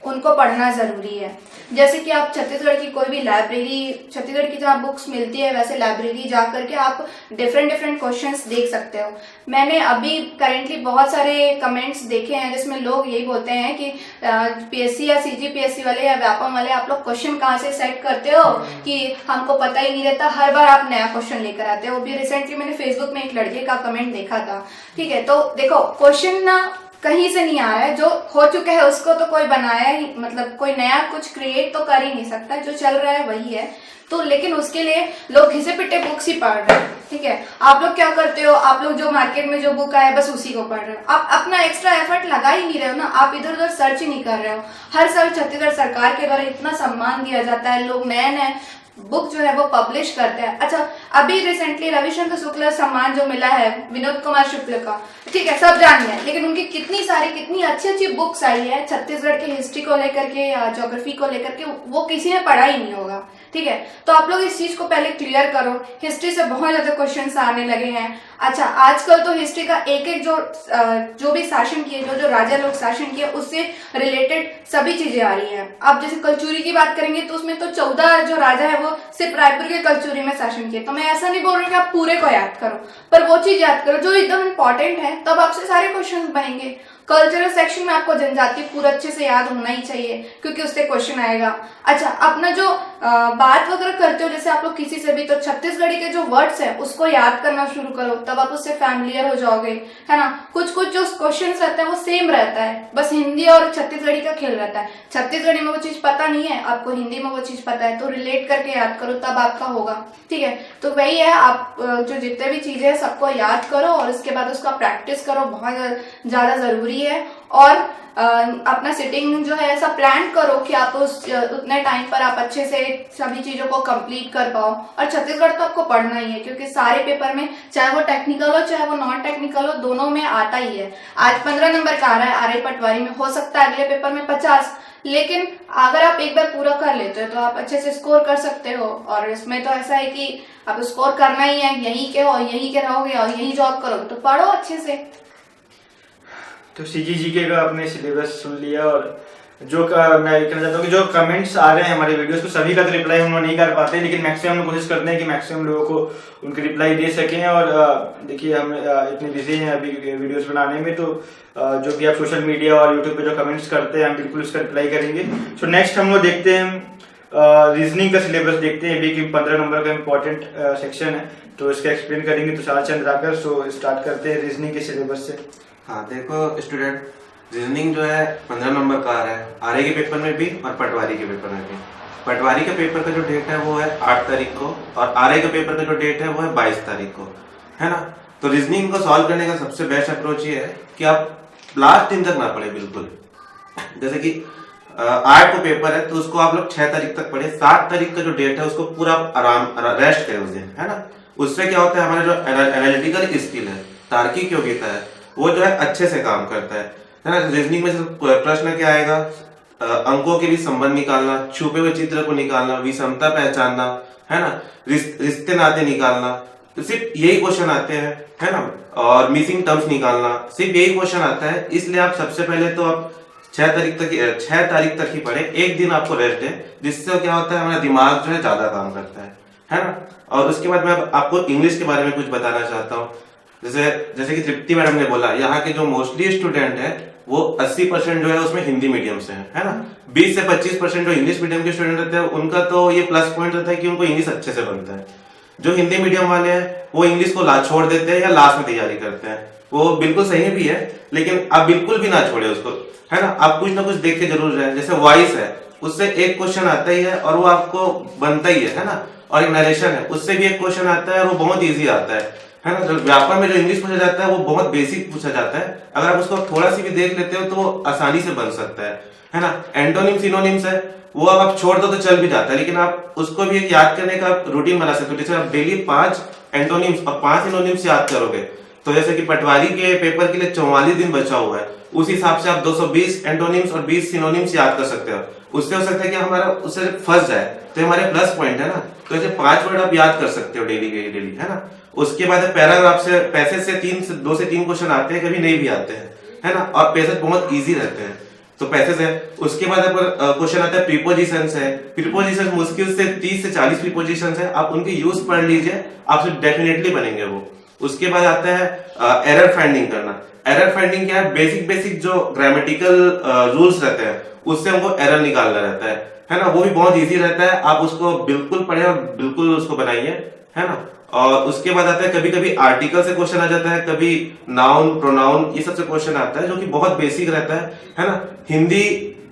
उनको पढ़ना जरूरी है। जैसे कि आप छत्तीसगढ़ की कोई भी लाइब्रेरी, छत्तीसगढ़ की जहाँ बुक्स मिलती है वैसे लाइब्रेरी जा करके आप डिफरेंट क्वेश्चंस देख सकते हो। मैंने अभी करेंटली बहुत सारे कमेंट्स देखे हैं जिसमें लोग यही बोलते हैं कि पीएससी या सीजीपीएससी वाले या व्यापम वाले आप लोग क्वेश्चन कहाँ से सेट करते हो कि हमको पता ही नहीं रहता, हर बार आप नया क्वेश्चन लेकर आते हो। अभी रिसेंटली मैंने फेसबुक में एक लड़के का कमेंट देखा था। ठीक है, तो देखो, क्वेश्चन ना कहीं से नहीं आ रहा है, जो हो चुका है उसको तो कोई बनाया ही, मतलब कोई नया कुछ क्रिएट तो कर ही नहीं सकता, जो चल रहा है वही है। तो लेकिन उसके लिए लोग घिसे पिटे बुक्स ही पढ़ रहे हैं। ठीक है, आप लोग क्या करते हो, आप लोग जो मार्केट में जो बुक आया बस उसी को पढ़ रहे हो, आप अपना एक्स्ट्रा एफर्ट लगा ही नहीं रहे हो ना, आप इधर उधर सर्च ही नहीं कर रहे हो। हर साल छत्तीसगढ़ सरकार के द्वारा इतना सम्मान दिया जाता है, लोग नए नए बुक जो है वो पब्लिश करते हैं। अच्छा, अभी रिसेंटली रविशंकर शुक्ल सम्मान जो मिला है विनोद कुमार शुक्ल का, ठीक है, सब जान गए, लेकिन उनकी कितनी अच्छी अच्छी बुक्स आई है छत्तीसगढ़ के हिस्ट्री को लेकर के या ज्योग्राफी को लेकर के, वो किसी ने पढ़ा ही नहीं होगा। ठीक है, तो आप लोग इस चीज को पहले क्लियर करो। हिस्ट्री से बहुत ज्यादा क्वेश्चंस आने लगे हैं। अच्छा, आजकल तो हिस्ट्री का एक जो भी शासन किए, जो राजा लोग शासन किए, उससे रिलेटेड सभी चीजें आ रही हैं। अब जैसे कलचुरी की बात करेंगे तो उसमें तो 14 जो राजा है वो सिर्फ रायपुर के कलचुरी में शासन किए। तो मैं ऐसा नहीं बोल रही कि आप पूरे को याद करो, पर वो चीज याद करो जो एकदम इम्पोर्टेंट है, तब आपसे सारे क्वेश्चन बनेंगे। कल्चरल सेक्शन में आपको जनजाति पूरा अच्छे से याद होना ही चाहिए, क्योंकि उससे क्वेश्चन आएगा। अच्छा, अपना जो बात वगैरह करते हो जैसे आप लोग किसी से भी, तो छत्तीसगढ़ी के जो वर्ड्स है उसको याद करना शुरू करो, तब आप उससे फैमिलियर हो जाओगे, है ना। कुछ जो क्वेश्चन रहता है वो सेम रहता है, बस हिंदी और छत्तीसगढ़ी का खेल रहता है। छत्तीसगढ़ी में वो चीज पता नहीं है, आपको हिंदी में वो चीज पता है, तो रिलेट करके याद करो, तब आपका होगा। ठीक है, तो वही है, आप जो जितने भी चीजें सबको याद करो और उसके बाद उसका प्रैक्टिस करो, बहुत ज्यादा जरूरी है। और अपना सिटिंग जो है ऐसा प्लान करो कि आप उतने टाइम पर आप अच्छे से सभी चीजों को कंप्लीट कर पाओ। और छत्तीसगढ़ तो आपको पढ़ना ही है, क्योंकि सारे पेपर में, चाहे वो टेक्निकल हो चाहे वो नॉन टेक्निकल हो, दोनों में आता ही है। आज 15 नंबर का आ रहा है आरआई पटवारी में, हो सकता है अगले पेपर में 50, लेकिन अगर आप एक बार पूरा कर लेते हो तो आप अच्छे से स्कोर कर सकते हो। और इसमें तो ऐसा है कि आप स्कोर करना ही है, यहीं के हो, यहीं के रहोगे और यहीं जॉब करोगे तो पढ़ो अच्छे से। तो CGGK का आपने सिलेबस सुन लिया, और मैं कहना चाहता हूँ कि जो कमेंट्स आ रहे हैं हमारे वीडियोस को सभी का तो रिप्लाई हम लोग नहीं कर पाते, लेकिन मैक्सिमम हम कोशिश करते हैं कि मैक्सिमम लोगों को उनके रिप्लाई दे सकें। और देखिए हम इतने बिजी हैं अभी वीडियोस बनाने में, तो जो भी आप सोशल मीडिया और यूट्यूब पे जो कमेंट्स करते हैं हम बिल्कुल उसका रिप्लाई करेंगे। सो नेक्स्ट हम लोग देखते हैं रीजनिंग का सिलेबस देखते हैं, अभी कि 15 नंबर का इम्पोर्टेंट सेक्शन है, तो इसका एक्सप्लेन करेंगे तुषार चंद्राकर। सो स्टार्ट करते हैं रीजनिंग के सिलेबस से। हाँ देखो स्टूडेंट, रीजनिंग जो है 15 नंबर का आ रहा है, आरए के पेपर में भी और पटवारी के पेपर में भी। पटवारी के पेपर का जो डेट है वो है 8 तारीख को, और आरए के पेपर का जो डेट है वो है 22 तारीख को, है ना। तो रीजनिंग को सॉल्व करने का सबसे बेस्ट अप्रोच ये है कि आप लास्ट दिन तक ना पढ़े बिल्कुल। जैसे कि 8 को पेपर है तो उसको आप लोग 6 तारीख तक पढ़े, 7 तारीख का जो डेट है उसको पूरा आराम रेस्ट करें उस दिन, है ना। उससे क्या होता है, हमारा जो एनालिटिकल स्किल है, तार्किक योग्यता है, वो जो है अच्छे से काम करता है ना। रीजनिंग में प्रश्न क्या आएगा, अंकों के बीच संबंध निकालना, छुपे हुए चित्र को निकालना, विषमता पहचानना, है ना, रिश्ते नाते निकालना, तो सिर्फ यही क्वेश्चन आते हैं, है ना। और मिसिंग टर्म्स निकालना, सिर्फ यही क्वेश्चन आता है। इसलिए आप सबसे पहले तो आप 6 तारीख तक ही पढ़े, एक दिन आपको रेस्ट है, जिससे क्या होता है हमारा दिमाग जो है ज्यादा काम करता है ना। और उसके बाद मैं आपको इंग्लिश के बारे में कुछ बताना चाहता हूँ। जैसे कि तृप्ति मैडम ने बोला, यहाँ के जो मोस्टली स्टूडेंट है वो 80% जो है उसमें हिंदी मीडियम से है ना। 20 से 25% जो इंग्लिश मीडियम के स्टूडेंट रहते हैं उनका तो ये प्लस पॉइंट रहता है कि उनको इंग्लिश अच्छे से बनता है। जो हिंदी मीडियम वाले हैं वो इंग्लिश को छोड़ देते हैं या लास्ट में तैयारी करते हैं, वो बिल्कुल सही भी है, लेकिन आप बिल्कुल भी ना छोड़े उसको, है ना। आप कुछ ना कुछ देख के जरूर जाए। जैसे वॉइस है, उससे एक क्वेश्चन आता ही है और वो आपको बनता ही है ना। और एक नरेशन है, उससे भी एक क्वेश्चन आता है और वो बहुत ईजी आता है ना। जो व्याकरण में जो इंग्लिश पूछा जाता है वो बहुत बेसिक पूछा जाता है, अगर आप उसको थोड़ा सी भी देख लेते हो तो वो आसानी से बन सकता है ना। एंटोनिम सिनोनिम्स है, वो अब आप छोड़ दो तो चल भी जाता है, लेकिन आप उसको भी एक याद करने का रूटीन बना सकते हो। जैसे आप डेली 5 एंटोनिम्स और 5 सिनोनिम्स याद करोगे, तो जैसे कि पटवारी के पेपर के लिए 44 दिन बचा हुआ है, उस हिसाब से आप 220 एंटोनिम्स और 20 सिनोनिम्स याद कर सकते हो। उससे हो सकता है कि हमारा उससे फंस जाए तो हमारे प्लस पॉइंट है ना। तो ऐसे 5 वर्ड आप याद कर सकते हो डेली के डेली, है ना। उसके बाद पैराग्राफ से पैसेज से 2 से 3 क्वेश्चन आते हैं, कभी नहीं भी आते हैं, है ना। और पैसेज बहुत इजी रहते हैं, तो पैसेज है। उसके बाद क्वेश्चन आता है प्रीपोजिशंस है। प्रीपोजिशन मुश्किल से 30 से 40 प्रीपोजिशंस है, आप उनके यूज पढ़ लीजिए, आपसे डेफिनेटली बनेंगे वो। उसके बाद आता है एरर फाइंडिंग करना। एरर फाइंडिंग क्या है, बेसिक जो ग्रामेटिकल रूल्स रहते हैं उससे हमको एरर निकालना रहता है ना। वो भी बहुत इजी रहता है, आप उसको बिल्कुल पढ़े और बिल्कुल उसको बनाइए, है ना। और उसके बाद आता है कभी कभी आर्टिकल से क्वेश्चन आ जाता है, कभी नाउन प्रोनाउन ये सबसे क्वेश्चन आता है, जो कि बहुत बेसिक रहता है ना। हिंदी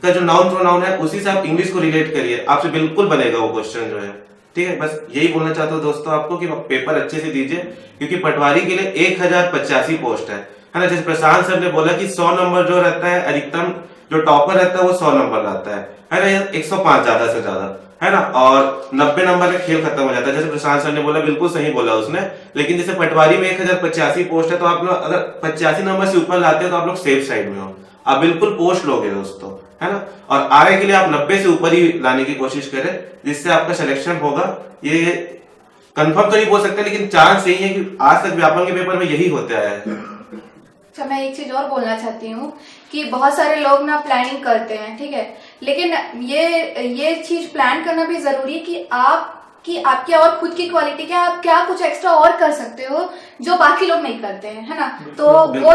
का जो नाउन प्रोनाउन है उसी से आप इंग्लिश को रिलेट करिए, आपसे बिल्कुल बनेगा वो क्वेश्चन जो है, ठीक है। बस यही बोलना चाहता हूँ दोस्तों आपको कि पेपर अच्छे से दीजिए, क्योंकि पटवारी के लिए 1085 पोस्ट है ना। जैसे प्रशांत सर ने बोला कि 100 नंबर जो रहता है अधिकतम जो टॉपर रहता है वो 100 नंबर लाता है ना, 105 ज्यादा से ज्यादा, है ना। और 90 नंबर में खेल खत्म हो जाता है, जैसे प्रशांत सर ने बोला, बिल्कुल सही बोला उसने। लेकिन जैसे पटवारी में 1085 पोस्ट है, तो आप लोग अगर 85 नंबर से ऊपर लाते हो तो आप लोग सेफ साइड में हो, आप बिल्कुल पोस्ट लोगे दोस्तों, है ना। और आगे के लिए आप 90 से ऊपर ही लाने की कोशिश करें, जिससे आपका सिलेक्शन होगा। ये कंफर्म तो नहीं बोल सकते, लेकिन चांस यही है कि आज तक व्यापक के पेपर में यही होता है। अच्छा, मैं एक चीज और बोलना चाहती हूँ कि बहुत सारे लोग ना प्लानिंग करते हैं, ठीक है, लेकिन ये चीज प्लान करना भी जरूरी है कि आपकी और खुद की क्वालिटी क्या, आप क्या कुछ एक्स्ट्रा और कर सकते हो जो बाकी लोग नहीं करते हैं, है ना। तो वो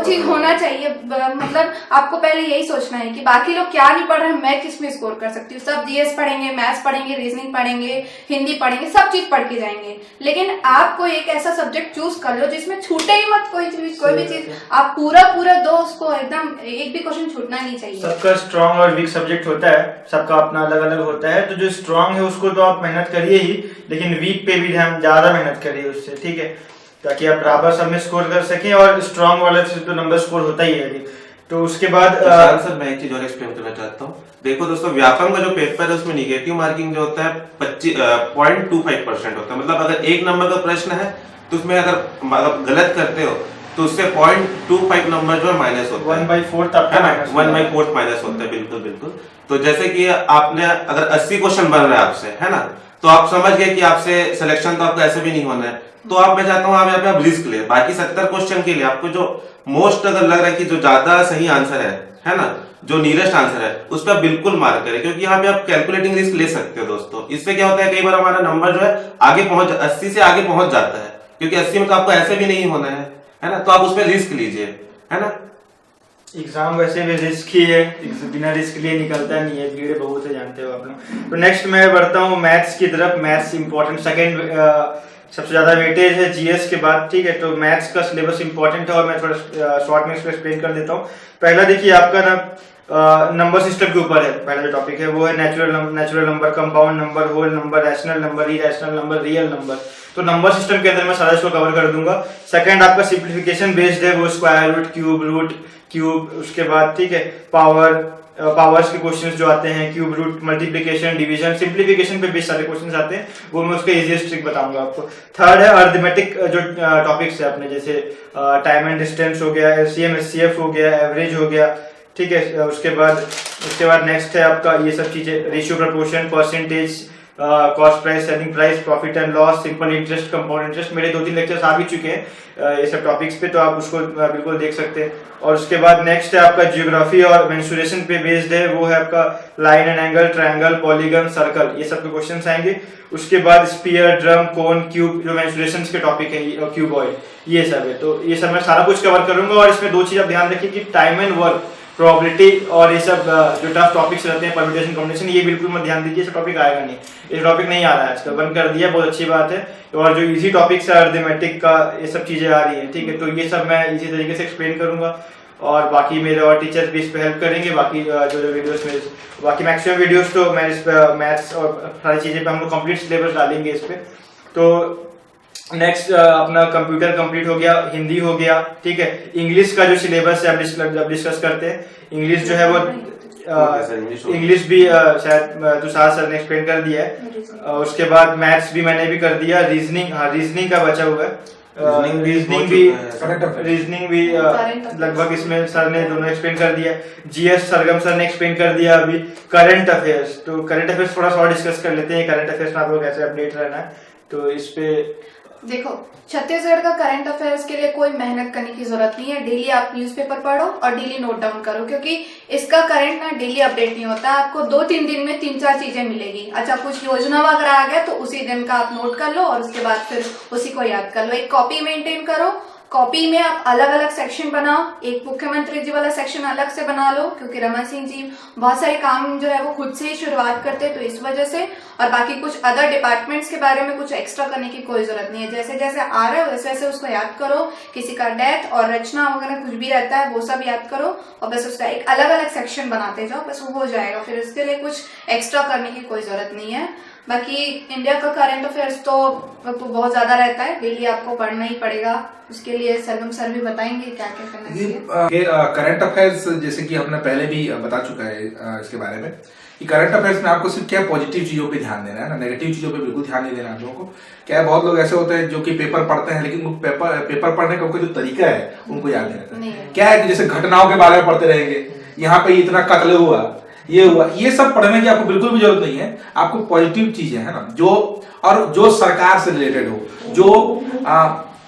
चीज होना चाहिए। मतलब आपको पहले यही सोचना है कि बाकी लोग क्या नहीं पढ़ रहे हैं, मैं किस में स्कोर कर सकती हूँ। सब जीएस पढ़ेंगे, मैथ्स पढ़ेंगे, रीजनिंग पढ़ेंगे, हिंदी पढ़ेंगे, सब चीज पढ़ के जाएंगे, लेकिन आपको एक ऐसा सब्जेक्ट चूज कर लो जिसमें छूटे ही मत कोई भी चीज। आप पूरा दो उसको, एकदम एक भी क्वेश्चन छूटना नहीं चाहिए। सबका स्ट्रॉन्ग और वीक सब्जेक्ट होता है, सबका अपना अलग अलग होता है। तो जो स्ट्रॉन्ग है उसको तो आप मेहनत करिए ही, लेकिन वीक पे भी ध्यान ज्यादा मेहनत करिए उससे, ठीक है, ताकि आप बराबर सब में स्कोर कर सकें। और स्ट्रॉन्ग वाले से तो नंबर स्कोर होता ही है अभी। तो उसके बाद सर मैं एक चीज और एक्सप्लेन करना चाहता हूँ। देखो दोस्तों, व्याकरण का जो पेपर है उसमें निगेटिव मार्किंग जो होता है 0.25% होता है। मतलब अगर 1 नंबर का प्रश्न है तो उसमें अगर गलत करते हो तो उससे 0.25 नंबर जो है माइनस होता है 1/4 आपका माइनस 1/4 माइनस होता है, बिल्कुल बिल्कुल। तो जैसे कि आपने अगर 80 क्वेश्चन बन रहा है आपसे, है ना, तो आप समझ गए कि आपसे सिलेक्शन तो आपको ऐसे भी नहीं होना है, तो आप मैं चाहता हूँ आप यहाँ पे आप रिस्क ले। बाकी 70 क्वेश्चन के लिए आपको जो मोस्ट अगर लग रहा है कि जो ज्यादा सही आंसर है ना, जो नियरेस्ट आंसर है उस पर आप बिल्कुल मार्क करें, क्योंकि यहाँ पे आप कैलकुलेटिंग रिस्क ले सकते हो दोस्तों। इससे क्या होता है, कई बार हमारा नंबर जो है आगे पहुंच 80 से आगे पहुंच जाता है, क्योंकि 80 में तो आपको ऐसे भी नहीं होना है ना, तो आप उसमें रिस्क लीजिए, है ना। एग्जाम वैसे भी रिस्क ही है, बिना रिस्क लिए निकलता नहीं है, भीड़ बहुत है, जानते हो आप लोग। तो नेक्स्ट मैं बढ़ता हूँ मैथ्स की तरफ। मैथ्स इंपॉर्टेंट, सेकंड सबसे ज्यादा वेटेज है जीएस के बाद, ठीक है। तो मैथ्स का सिलेबस इंपॉर्टेंट है और मैं थोड़ा शॉर्ट में इसको एक्सप्लेन कर देता हूँ। पहला देखिए आपका ना नंबर सिस्टम के ऊपर है। पहला जो टॉपिक है वो है natural number, compound number, whole number, rational number, irrational number, real number. तो नंबर सिस्टम के अंदर मैं सारा इसको कवर कर दूंगा। सेकंड आपका सिंप्लीफिकेशन बेस्ड है, वो स्क्वायर रूट, क्यूब, उसके बाद ठीक है पावर्स के क्वेश्चंस जो आते हैं, cube root, multiplication, division, simplification पे बेस सारे क्वेश्चंस आते हैं, वो मैं उसके इजीएस्ट ट्रिक बताऊंगा आपको। थर्ड है अरिथमेटिक जो टॉपिक्स है अपने, जैसे टाइम एंड डिस्टेंस हो गया, एलसीएम एचसीएफ हो गया, एवरेज हो गया, ठीक है। उसके बाद नेक्स्ट है आपका ये सब चीजें, ratio, proportion, percentage, cost price, selling price, profit and loss, simple interest, compound interest. मेरे 2-3 लेक्चर्स आ भी चुके हैं ये सब टॉपिक्स पे, तो आप उसको बिल्कुल देख सकते हैं। और उसके बाद नेक्स्ट है आपका जियोग्राफी और मेंसुरेशन पे बेस्ड है, वो है आपका line and angle, triangle, polygon, circle, ये सब के क्वेश्चंस आएंगे। उसके बाद स्फीयर, ड्रम, कोन, क्यूब, जो मेंसुरेशन के टॉपिक है, क्यूबॉइड, ये सब है। तो ये सब मैं सारा कुछ कवर करूंगा। और इसमें 2 चीज आप ध्यान रखिए कि टाइम एंड वर्क, प्रोबेबिलिटी और ये सब जो टफ टॉपिक्स रहते हैं, परम्यूटेशन, कॉम्बिनेशन, ये बिल्कुल मत ध्यान दीजिए, ये टॉपिक आएगा नहीं, ये टॉपिक नहीं आ रहा है आजकल, बंद कर दिया, बहुत अच्छी बात है। और जो इजी टॉपिक्स है अरिथमेटिक का, ये सब चीजें आ रही है, ठीक है। तो ये सब मैं इसी तरीके से एक्सप्लेन करूंगा और बाकी मेरे और टीचर्स भी इस पे हेल्प करेंगे। बाकी जो वीडियोस में, बाकी मैक्सिमम वीडियोस तो मैं इस पे मैथ्स और सारी चीजें पे हम लोग कंप्लीट सिलेबस डालेंगे इस पे। तो नेक्स्ट अपना कंप्यूटर कंप्लीट हो गया, हिंदी हो गया, ठीक है। इंग्लिश का जो सिलेबस है अब डिस्कस करते हैं। इंग्लिश जो है वो इंग्लिश भी शायद तुषार सर ने एक्सप्लेन कर दिया है। उसके बाद मैथ्स भी मैंने भी कर दिया। रीजनिंग का बचा हुआ है, रीजनिंग भी लगभग इसमें सर ने दोनों एक्सप्लेन कर दिया। जीएस सरगम सर ने एक्सप्लेन कर दिया अभी। करंट अफेयर्स, तो करंट अफेयर्स थोड़ा सा डिस्कस कर लेते हैं। करंट अफेयर्स में आपको कैसे अपडेट रहना है, तो इस पे देखो, छत्तीसगढ़ का करंट अफेयर्स के लिए कोई मेहनत करने की जरूरत नहीं है। डेली आप न्यूज़पेपर पढ़ो और डेली नोट डाउन करो, क्योंकि इसका करंट ना डेली अपडेट नहीं होता है। आपको 2-3 दिन में 3-4 चीजें मिलेगी। अच्छा, कुछ योजना वगैरह आ गया तो उसी दिन का आप नोट कर लो और उसके बाद फिर उसी को याद कर लो। एक कॉपी मेंटेन करो, कॉपी में आप अलग अलग सेक्शन बनाओ। एक मुख्यमंत्री जी वाला सेक्शन अलग से बना लो, क्योंकि रमन सिंह जी बहुत सारे काम जो है वो खुद से ही शुरुआत करते हैं, तो इस वजह से। और बाकी कुछ अदर डिपार्टमेंट्स के बारे में कुछ एक्स्ट्रा करने की कोई जरूरत नहीं है। जैसे जैसे आ रहा है वैसे वैसे उसको याद करो। किसी का डेथ और रचना वगैरह कुछ भी रहता है वो सब याद करो और बस उसका एक अलग अलग सेक्शन बनाते जाओ, बस वो हो जाएगा। फिर उसके लिए कुछ एक्स्ट्रा करने की कोई जरूरत नहीं है। बाकी इंडिया का करंट अफेयर्स तो बहुत ज्यादा रहता है, डेली आपको पढ़ना ही पड़ेगा। उसके लिए सरगम सर भी बताएंगे क्या क्या करना चाहिए। करंट अफेयर्स जैसे कि हमने पहले भी बता चुका है इसके बारे में कि करंट अफेयर्स में आपको सिर्फ क्या पॉजिटिव चीजों पे ध्यान देना है ना, नेगेटिव चीजों पे बिल्कुल ध्यान नहीं देना आप लोगों को। क्या है, बहुत लोग ऐसे होते हैं जो कि पेपर पढ़ते हैं लेकिन पेपर पढ़ने का उनका जो तरीका है उनको याद नहीं रहता। क्या है कि जैसे घटनाओं के बारे में पढ़ते रहेंगे, यहाँ पे इतना कत्ल हुआ, ये हुआ, ये सब पढ़ने की आपको बिल्कुल भी जरूरत नहीं है। आपको पॉजिटिव चीजें है ना, जो सरकार से रिलेटेड हो, जो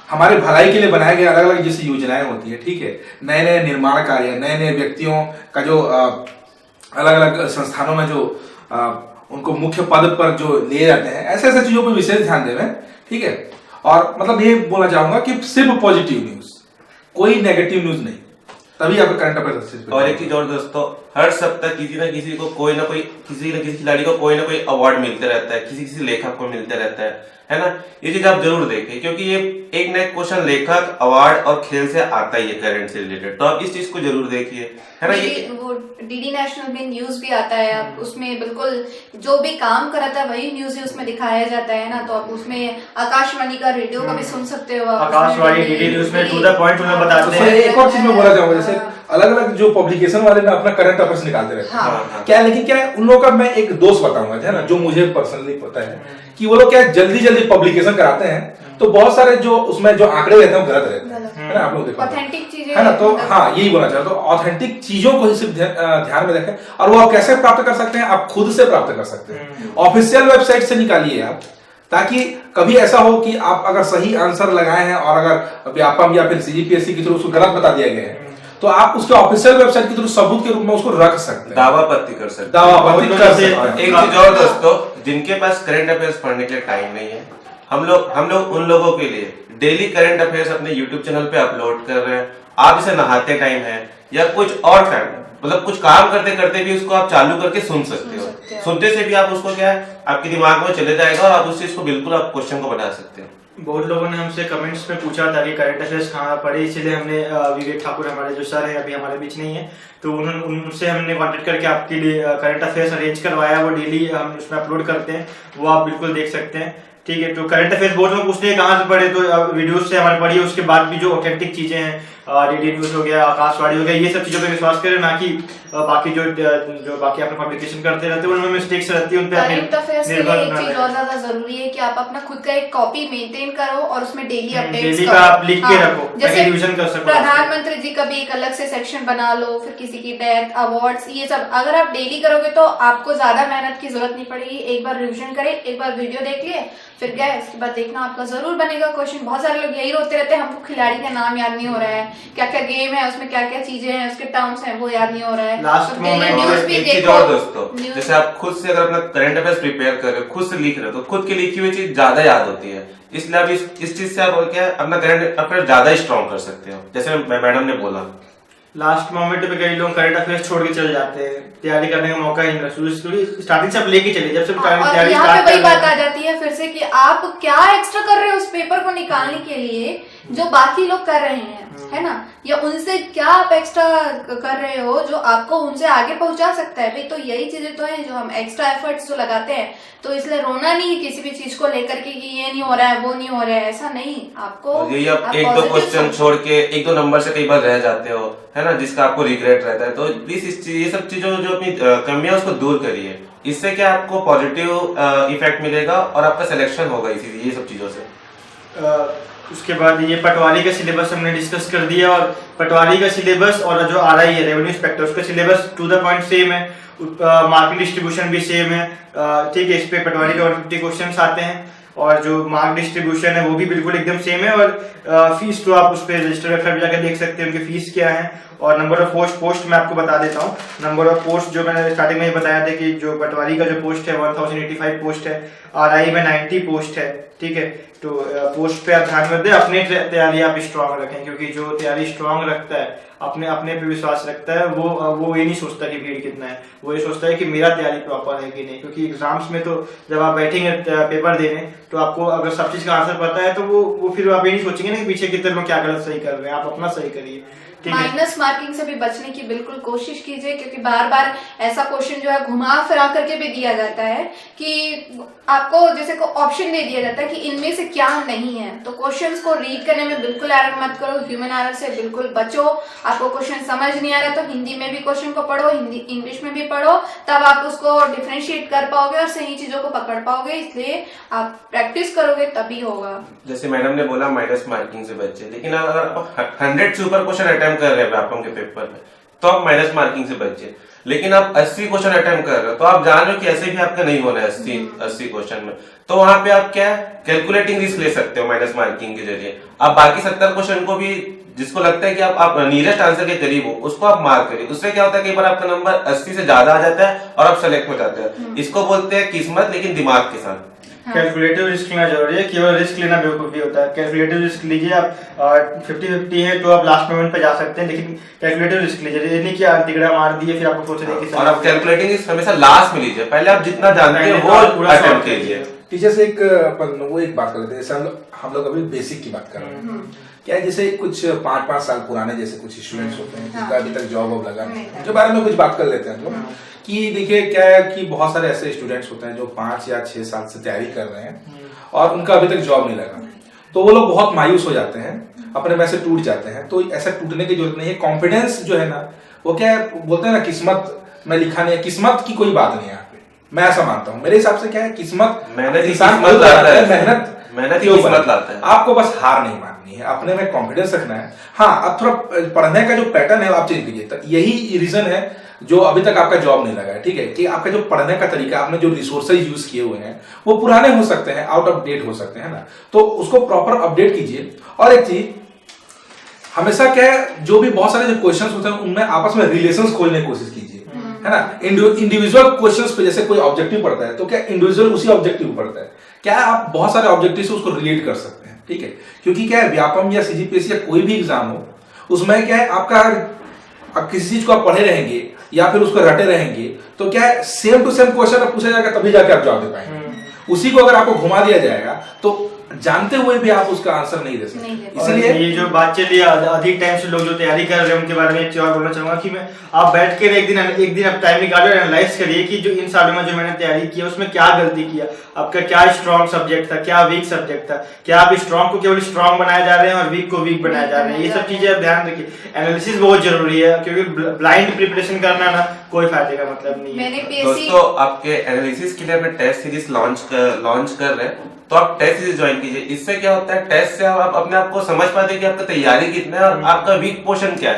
हमारे भलाई के लिए बनाए गए अलग अलग जैसी योजनाएं होती है, ठीक है, नए नए निर्माण कार्य, नए नए व्यक्तियों का जो अलग अलग संस्थानों में जो उनको मुख्य पद पर जो ले जाते हैं, ऐसे ऐसे चीजों पर विशेष ध्यान देवें, ठीक है। और मतलब ये बोलना चाहूंगा कि सिर्फ पॉजिटिव न्यूज, कोई नेगेटिव न्यूज नहीं, तभी आपका करंट अफेयर्स। और एक चीज और दोस्तों, हर सप्ताह किसी न किसी को कोई ना किसी खिलाड़ी को कोई ना कोई अवार्ड मिलते रहता है, किसी लेखक को मिलते रहता है ना। ये चीज आप जरूर देखें, क्योंकि ये एक ना एक क्वेश्चन लेखक, अवार्ड और खेल से आता ही है, करंट से रिलेटेड। तो आप इस चीज को जरूर देखिए, है ना। ये वो डीडी नेशनल में न्यूज भी आता है, आप उसमें बिल्कुल जो भी काम कराता है वही न्यूज उसमें दिखाया जाता है ना। तो आप उसमें आकाशवाणी का रेडियो का भी सुन सकते हो। आकाशवाणी डीडी न्यूज में टू द पॉइंट उन्हें बताते हैं। एक और चीज मैं बोलना चाहूंगा, जैसे अलग अलग जो पब्लिकेशन वाले ना अपना करंट अफेयर्स निकालते रहते हैं। हाँ। क्या लेकिन क्या है, उन लोगों का मैं एक दोस्त बताऊंगा, है ना, जो मुझे पर्सनली पता है कि वो लोग क्या जल्दी जल्दी पब्लिकेशन कराते हैं, तो बहुत सारे जो उसमें जो आंकड़े रहते हैं वो गलत रहते हैं, है ना, आप लोग देखो ऑथेंटिक चीजें है ना। तो हाँ, यही बोलना चाहता हूँ, तो ऑथेंटिक चीजों को ही सिर्फ ध्यान में रखें। और वो आप कैसे प्राप्त कर सकते हैं, आप खुद से प्राप्त कर सकते हैं, ऑफिशियल वेबसाइट से निकालिए आप, ताकि कभी ऐसा हो कि आप अगर सही आंसर लगाए हैं और अगर व्यापम या फिर सीजीपीएससी की थ्रू उसको गलत बता दिया गया है, तो आप उसके ऑफिशियल वेबसाइट के थ्रू सबूत के रूप में उसको रख सकते हैं, दावापत्ति कर सकते हैं। दावापत्ति कर सकते हैं। एक चीज और दोस्तों, जिनके पास करंट अफेयर्स पढ़ने के लिए टाइम नहीं है, हम लोग उन लोगों के लिए डेली करंट अफेयर्स अपने यूट्यूब चैनल पे अपलोड कर रहे हैं। आप इसे नहाते टाइम है या कुछ और टाइम, मतलब कुछ काम करते करते भी उसको आप चालू करके सुन सकते हो। सुनते से भी आप उसको क्या है, आपके दिमाग में चले जाएगा और आप उस चीज को बिल्कुल आप क्वेश्चन को बना सकते हो। बहुत लोगों ने हमसे कमेंट्स में पूछा था कि करंट अफेयर्स कहाँ पढ़े, इसीलिए हमने विवेक ठाकुर हमारे जो सर हैं अभी हमारे बीच नहीं है, तो उनसे हमने कॉन्टेक्ट करके आपके लिए करंट अफेयर्स अरेंज करवाया। वो डेली हम उसमें अपलोड करते हैं, वो आप बिल्कुल देख सकते हैं। ठीक है, तो करंट अफेयर्स बहुत लोग पूछते हैं कहाँ से पढ़े, तो वीडियोस से हमारे पढ़िए। उसके बाद भी जो ऑथेंटिक चीजें हैं, डीडी न्यूज हो गया, आकाशवाणी हो गया, ये सब चीजों पे विश्वास करें, ना कि बाकी जो बाकी अपने पब्लिकेशन करते रहते हैं उनमें मिस्टेक्स रहती है, उन पे करंट अफेयर्स के लिए एक चीज और ज्यादा जरूरी है कि आप अपना खुद का एक कॉपी मेंटेन करो और उसमें डेली अपडेट्स डेली का आप लिख के रखो, जैसे रिवीजन कर सको। प्रधानमंत्री जी का भी एक अलग से सेक्शन बना लो, फिर किसी की डेथ, अवार्ड्स, ये सब अगर आप डेली करोगे तो आपको ज्यादा मेहनत की जरूरत नहीं पड़ेगी। एक बार रिवीजन करें, एक बार वीडियो देख लिए, फिर क्या है, इसके बाद देखना आपका जरूर बनेगा क्वेश्चन। बहुत सारे लोग यही रोते रहते हैं, हमको खिलाड़ी का नाम याद नहीं हो रहा है, क्या क्या गेम है उसमें, क्या क्या चीजें हैं, उसके टर्म्स हैं, वो याद नहीं हो रहा है। लास्ट मोमेंट एक चीज और दोस्तों, जैसे आप खुद से अगर अपना करंट अफेयर्स प्रिपेयर कर रहे हो, खुद से लिख रहे हो, तो खुद की लिखी हुई चीज ज्यादा याद होती है। इसलिए आप इस चीज से आप क्या अपना करंट अफेयर ज्यादा स्ट्रॉन्ग कर सकते हो, जैसे मैडम ने बोला। लास्ट मोमेंट पे कई लोग करंट अफेयर्स छोड़ के चले जाते हैं, तैयारी करने का मौका ही नहीं मिलता। स्टार्टिंग से आप लेके चलिए, जब से तैयारी यहाँ पे स्टार्ट वही बात आ जाती है फिर से कि आप क्या एक्स्ट्रा कर रहे हो उस पेपर को निकालने के लिए जो बाकी लोग कर रहे हैं, है ना, या उनसे क्या आप एक्स्ट्रा कर रहे हो जो आपको उनसे आगे पहुंचा सकता है। भाई तो यही चीजें तो हैं जो हम एक्स्ट्रा एफर्ट्स जो लगाते हैं। तो इसलिए रोना नहीं किसी भी चीज को लेकर के कि ये नहीं हो रहा है, वो नहीं हो रहा है, ऐसा नहीं। आपको यही आप एक दो क्वेश्चन छोड़ के एक दो नंबर से कई बार रह जाते हो, है ना, जिसका आपको रिग्रेट रहता है, तो प्लीज ये सब चीजों जो अपनी कमियां उसको दूर करिए। इससे क्या आपको पॉजिटिव इफेक्ट मिलेगा और आपका सिलेक्शन होगा इसी ये सब चीजों से। उसके बाद ये पटवारी का सिलेबस हमने डिस्कस कर दिया, और पटवारी का सिलेबस और जो आरआई है रेवेन्यू इंस्पेक्टर, उसका syllabus to the point same है, मार्किंग डिस्ट्रीब्यूशन भी सेम है। ठीक है, इस पे पटवारी के 150 क्वेश्चंस आते हैं, और जो मार्क डिस्ट्रीब्यूशन है वो भी बिल्कुल एकदम सेम है। और फीस तो आप उस पर रजिस्टर वेबसाइट जाकर देख सकते हैं उनकी फीस क्या है। और नंबर ऑफ पोस्ट मैं आपको बता देता हूँ। नंबर ऑफ पोस्ट जो मैंने स्टार्टिंग में बताया था कि जो पटवारी का जो पोस्ट है 1085 पोस्ट है, आरआई में 90 पोस्ट है। ठीक है, तो पोस्ट पे आप ध्यान में दें, अपनी तैयारी आप स्ट्रांग रखें, क्योंकि जो तैयारी स्ट्रांग रखता है, अपने पे विश्वास रखता है, वो ये नहीं सोचता कि भीड़ कितना है, वो ये सोचता है कि मेरा तैयारी प्रॉपर है कि नहीं। क्योंकि एग्जाम्स में तो जब आप बैठेंगे पेपर देने, तो आपको अगर सब चीज का आंसर पता है तो वो फिर आप ये नहीं सोचेंगे ना कि पीछे कितने लोग क्या गलत सही कर रहे हैं, आप अपना सही करिए। माइनस मार्किंग से भी बचने की बिल्कुल कोशिश कीजिए, क्योंकि बार बार ऐसा क्वेश्चन जो है घुमा फिरा करके भी दिया जाता है कि आपको जैसे को ऑप्शन दे दिया जाता है कि इनमें से क्या नहीं है। तो क्वेश्चंस को रीड करने में बिल्कुल एरर मत करो, ह्यूमन एरर से बिल्कुल बचो। आपको क्वेश्चन समझ नहीं आ रहा तो हिंदी में भी क्वेश्चन को पढ़ो, हिंदी इंग्लिश में भी पढ़ो, तब आप उसको डिफरेंशिएट कर पाओगे और सही चीजों को पकड़ पाओगे। इसलिए आप प्रैक्टिस करोगे तभी होगा। जैसे मैडम ने बोला माइनस मार्किंग से बचे, लेकिन अगर आप 100 से ऊपर क्वेश्चन अटेम्प्ट कर रहे हैं व्यापम के पेपर में, तो आप माइनस मार्किंग से बचे। लेकिन आप 80 क्वेश्चन अटेम्प्ट कर रहे हो, तो आप जान रहे हो कि ऐसे भी आपका नहीं होना है 80 क्वेश्चन में, तो वहां पे आप क्या कैलकुलेटिंग रिस्क ले सकते हो माइनस मार्किंग के जरिए। आप बाकी 70 क्वेश्चन को भी, जिसको लगता है कि आप नियरेस्ट आंसर के करीब हो, उसको आप मार्क करिए। उससे क्या होता है, कई बार आपका नंबर 80 से ज्यादा आ जाता है और आप सेलेक्ट हो जाते हैं। इसको बोलते हैं किस्मत, लेकिन दिमाग के साथ। कैलकुलेटिव रिस्क लेना जरूरी है, केवल रिस्क लेना बेवकूफी होता है। कैलकुलेटिव रिस्क लीजिए, आप 50-50 है तो आप लास्ट मोमेंट पे जा सकते हैं, लेकिन कैलकुलेटिव रिस्क लीजिए, ये नहीं कि आप तिगड़ा मार दिए फिर आपको सोचने की। और आप कैलकुलेटिंग रिस्क हमेशा लास्ट में लीजिए, पहले आप जितना जानते हैं वो अटेम्प्ट कीजिए। टीचर से एक बात कर लेते हैं, जैसे हम लोग अभी बेसिक की बात कर रहे हैं। क्या जैसे कुछ 5-5 साल पुराने जैसे कुछ स्टूडेंट्स होते हैं जिनका अभी तक जॉब लगा नहीं, उनके बारे में कुछ बात कर लेते हैं। तो कि देखिए क्या है कि बहुत सारे ऐसे स्टूडेंट्स होते हैं जो 5 या 6 साल से तैयारी कर रहे हैं और उनका अभी तक जॉब नहीं लगा। तो वो लोग बहुत मायूस हो जाते हैं, अपने में से टूट जाते हैं। तो ऐसा टूटने की जरूरत नहीं है। कॉन्फिडेंस जो है ना, वो क्या है, बोलते हैं ना किस्मत में लिखा नहीं है, किस्मत की कोई बात नहीं है यहाँ पे, मैं ऐसा मानता हूँ। मेरे हिसाब से क्या है, किस्मत मेहनत ही इंसान किस्मत लाता है। मेहनत ही किस्मत लाता है। आपको बस हार नहीं माननी है, अपने में कॉन्फिडेंस रखना है। हाँ, अब थोड़ा पढ़ने का जो पैटर्न है आप चेंज कीजिए। यही रीजन है जो अभी तक आपका जॉब नहीं लगा है, ठीक है, कि आपका जो पढ़ने का तरीका, आपने जो रिसोर्सेज यूज किए हुए हैं वो पुराने हो सकते हैं, आउट ऑफ डेट हो सकते हैं ना, तो उसको प्रॉपर अपडेट कीजिए। और एक चीज हमेशा क्या है, जो भी बहुत सारे जो क्वेश्चंस होते हैं उनमें आपस में रिलेशंस खोजने की कोशिश कीजिए, है ना। इंडिविजुअल क्वेश्चंस पे जैसे कोई ऑब्जेक्टिव पढ़ता है तो क्या इंडिविजुअल उसी ऑब्जेक्टिव पढ़ता है, क्या आप बहुत सारे ऑब्जेक्टिव से उसको रिलेट कर सकते हैं, ठीक है। क्योंकि क्या है, व्यापम या सीजीपीएससी या कोई भी एग्जाम हो, उसमें क्या है, आपका आप किसी चीज को आप पढ़े रहेंगे या फिर उसको रटे रहेंगे तो क्या है, सेम टू सेम क्वेश्चन पूछा जाएगा तभी जाके आप जवाब दे पाएंगे। उसी को अगर आपको घुमा दिया जाएगा तो जानते हुए भी आप उसका आंसर नहीं दे सकते। इसलिए ये जो बात चली अधिक टाइम से लोग जो तैयारी कर रहे हैं उनके बारे में एक चीज और बोलना चाहूंगा कि मैं आप बैठ कर एक दिन आप टाइम निकालो, एनालाइज करिए कि जो इन सालों में जो मैंने तैयारी की है उसमें क्या गलती किया, आपका क्या स्ट्रॉन्ग सब्जेक्ट था, क्या वीक सब्जेक्ट था, क्या आप स्ट्रॉन्ग को केवल स्ट्रॉन्ग बनाए जा रहे हैं और वीक को वीक बनाए जा रहे हैं, ये सब चीजें आप ध्यान रखिए। एनालिसिस बहुत जरूरी है, क्योंकि ब्लाइंड प्रिपरेशन करना ना कोई फायदे का मतलब नहीं है। दोस्तों, आपके एनालिसिस के लिए अपने टेस्ट सीरीज लॉन्च कर रहे हैं, तो आप टेस्ट सीरीज ज्वाइन कीजिए। इससे क्या होता है, टेस्ट से आप अपने आप को समझ पाते हैं कि आपका तैयारी कितना है और आपका वीक पोर्शन क्या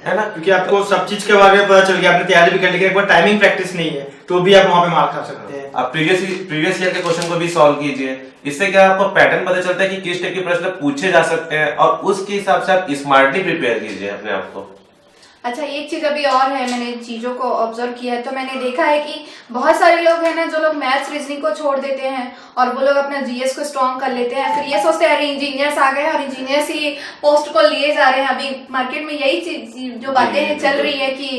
है ना, क्योंकि आपको सब चीज के बारे में पता चल गया, आपने तैयारी भी कर ली, एक बार टाइमिंग प्रैक्टिस नहीं है तो भी आप वहां पे मार खा सकते हैं। आप प्रीवियस ईयर के क्वेश्चन को भी सॉल्व कीजिए। इससे क्या आपको पैटर्न पता चलता है कि किस टाइप के प्रश्न पूछे जा सकते हैं और उसके हिसाब से आप स्मार्टली प्रिपेयर कीजिए अपने आप को। अच्छा, एक चीज अभी और है, मैंने चीजों को ऑब्जर्व किया है तो मैंने देखा है कि बहुत सारे लोग हैं ना जो लोग मैथ्स रीजनिंग को छोड़ देते हैं और वो लोग अपना जीएस को स्ट्रॉन्ग कर लेते हैं, फिर ये सोचते हैं अरे इंजीनियर्स आ गए और इंजीनियर्स ही पोस्ट को लिए जा रहे हैं। अभी मार्केट में यही चीज जो बातें चल रही है कि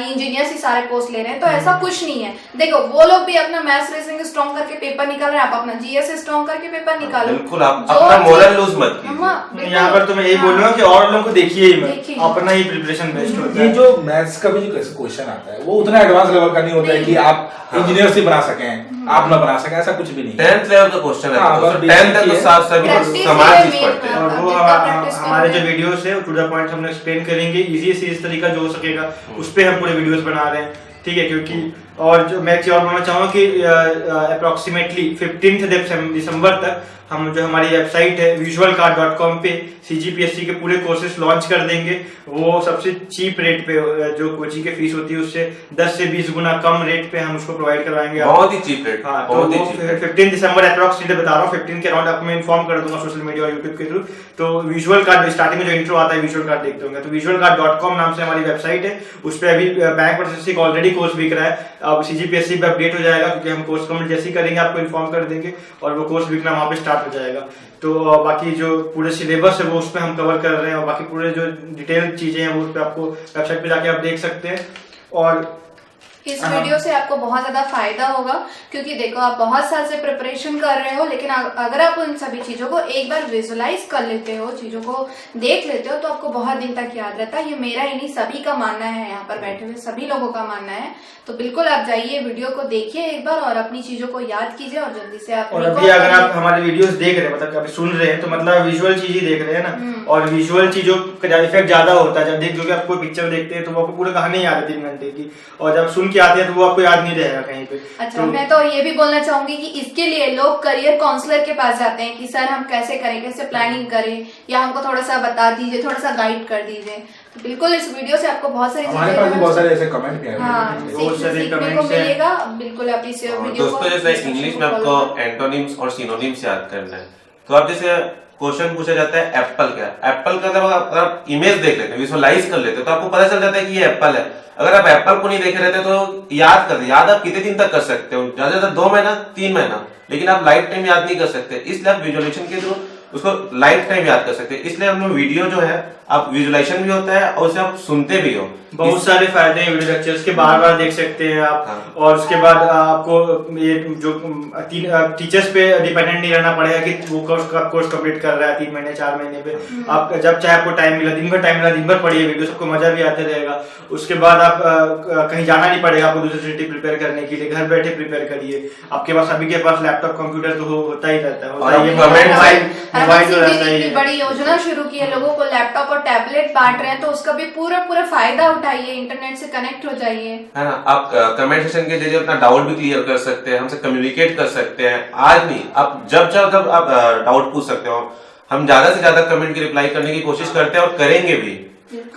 इंजीनियर्स ही सारे पोस्ट ले रहे हैं, तो ऐसा कुछ नहीं है। देखो, वो लोग भी अपना मैथ्स रीजनिंग स्ट्रॉन्ग करके पेपर निकाल रहे हैं, आप अपना जीएस स्ट्रॉन्ग करके पेपर निकालो। बिल्कुल, आप अपना मोरल लूज मत कीजिए। यहाँ पर तो मैं यही बोल रहा हूँ कि और लोगों को देखिए ही मत, अपना ही प्रिपरेशन बेस्ट होता है। ये जो मैथ्स का भी जो क्वेश्चन आता है वो उतना एडवांस लेवल का नहीं होता है कि आप इंजीनियर से बना सकें, आप ना बना सकें, ऐसा कुछ भी नहीं। 10th लेवल का क्वेश्चन है, हाँ, 10th तक तो सभी समान चीज पढ़ते हैं। और वो हमारे जो वीडियोस है टू द पॉइंट हम एक्सप्लेन करेंगे, इजी से इस तरीका जो हो सकेगा उस पे हम पूरे वीडियोस बना रहे हैं, ठीक है। क्योंकि और जो मैं और बोलना चाहूँगा कि अप्रोक्सीमेटली 15 दिसंबर तक हम जो हमारी वेबसाइट है visualcard.com पे सीजीपीएससी के पूरे कोर्सेज लॉन्च कर देंगे। वो सबसे चीप रेट पे, जो कोचिंग की फीस होती है उससे 10 से 20 गुना कम रेट पे हम उसको प्रोवाइड करवाएंगे। बहुत ही चीप रेट। हाँ, तो 15 दिसंबर अप्रोक्सीमेटली बता रहा हूँ, 15 के अराउंड आपको मैं इन्फॉर्म कर दूंगा सोशल मीडिया और यूट्यूब के थ्रू। तो विजुअल कार्ड स्टार्टिंग में जो इंट्रो आता है विजुअल कार्ड देखते होंगे, तो visualcard.com नाम से हमारी वेबसाइट है, उस पर अभी बैंक प्रोसेसिंग ऑलरेडी कोर्स बिक रहा है। अब सीजीपीएससी पे अपडेट हो जाएगा क्योंकि हम कोर्स कंप्लीट जैसे ही करेंगे आपको इन्फॉर्म कर देंगे और वो कोर्स बिकना वहाँ पे स्टार्ट हो जाएगा। तो बाकी जो पूरे सिलेबस है वो उसमें हम कवर कर रहे हैं और बाकी पूरे जो डिटेल चीजें हैं वो उस पर आपको वेबसाइट पे जाके आप देख सकते हैं। और इस वीडियो से आपको बहुत ज्यादा फायदा होगा, क्योंकि देखो आप बहुत साल से प्रिपरेशन कर रहे हो, लेकिन अगर आप उन सभी चीजों को एक बार विजुअलाइज कर लेते हो, चीजों को देख लेते हो, तो आपको बहुत दिन तक याद रहता है। ये मेरा ही नहीं, सभी का मानना है, यहाँ पर बैठे हुए सभी लोगों का मानना है। तो बिल्कुल आप जाइए, वीडियो को देखिए एक बार और अपनी चीजों को याद कीजिए और जल्दी से आप। और अभी अगर आप हमारे वीडियोस देख रहे हैं, मतलब अभी सुन रहे हैं, तो मतलब विजुअल चीज ही देख रहे हैं ना, और विजुअल चीजों का इफेक्ट ज्यादा होता है। जब देखोगे आप कोई पिक्चर देखते हैं तो वो आपको पूरी कहानी याद है 3 घंटे की, और जब सुन के आते हैं तो वो आपको याद नहीं रहेगा कहीं पे। अच्छा, मैं तो ये भी बोलना चाहूंगी कि इसके लिए लोग करियर काउंसलर के पास जाते हैं कि सर हम कैसे करें, कैसे प्लानिंग करें, या हमको थोड़ा सा बता दीजिए, थोड़ा सा गाइड कर दीजिए। तो बिल्कुल इस वीडियो से आपको बहुत सारी हमारे पास भी बहुत सारे ऐसे कमेंट भी आए हैं। हाँ, सीखने को मिलेगा। बिल्कुल आप इस वीडियो को दोस्तों, जैसे इंग्लिश में आपको एंटोनिम्स और सिनोनिम्स याद करना है, तो आप जैसे क्वेश्चन पूछा जाता है एप्पल क्या, एप्पल का जब आप इमेज देख लेते हैं, विजुअलाइज कर लेते हैं, तो आपको पता चल जाता है कि ये एप्पल है। अगर आप एप्पल को नहीं देखे रहते तो याद आप कितने दिन तक कर सकते हो, ज्यादा से ज्यादा 2 महीना 3 महीना, लेकिन आप लाइफ टाइम याद नहीं कर सकते। इसलिए आप विजुअलाइजेशन के थ्रू उसको लाइफ टाइम याद कर सकते हैं। इसलिए हम लोग वीडियो जो है आप विजुअलाइजेशन भी होता है और उसे आप सुनते भी हो। बहुत सारे फायदे हैं वीडियो लेक्चर्स के, बार देख सकते हैं आप। हाँ। और उसके बाद आपको ये जो टीचर्स पे डिपेंडेंट नहीं रहना पड़ेगा कि वो कोर्स कंप्लीट कर रहा है 3 महीने 4 महीने पे। आप जब चाहे आपको टाइम मिला, दिन भर पढ़िए वीडियो, सबको मजा भी आते रहेगा। उसके बाद आप कहीं जाना नहीं पड़ेगा आपको दूसरी सिटी प्रिपेयर करने के लिए, घर बैठे प्रिपेयर करिए। आपके पास सभी के पास लैपटॉप कंप्यूटर तो होता ही रहता है। मोबाइल तो सिंह रहता जी ही की है। बड़ी योजना शुरू की है, लोगों को लैपटॉप और टैबलेट बांट रहे हैं, तो उसका भी पूरा फायदा उठाइए, इंटरनेट से कनेक्ट हो जाइए। है ना। आप कमेंट सेक्शन के जरिए अपना डाउट भी क्लियर कर सकते हैं, हमसे कम्युनिकेट कर सकते हैं। आज नहीं, आप जब आप डाउट पूछ सकते हो। हम ज्यादा से ज्यादा कमेंट की रिप्लाई करने की कोशिश करते हैं और करेंगे भी।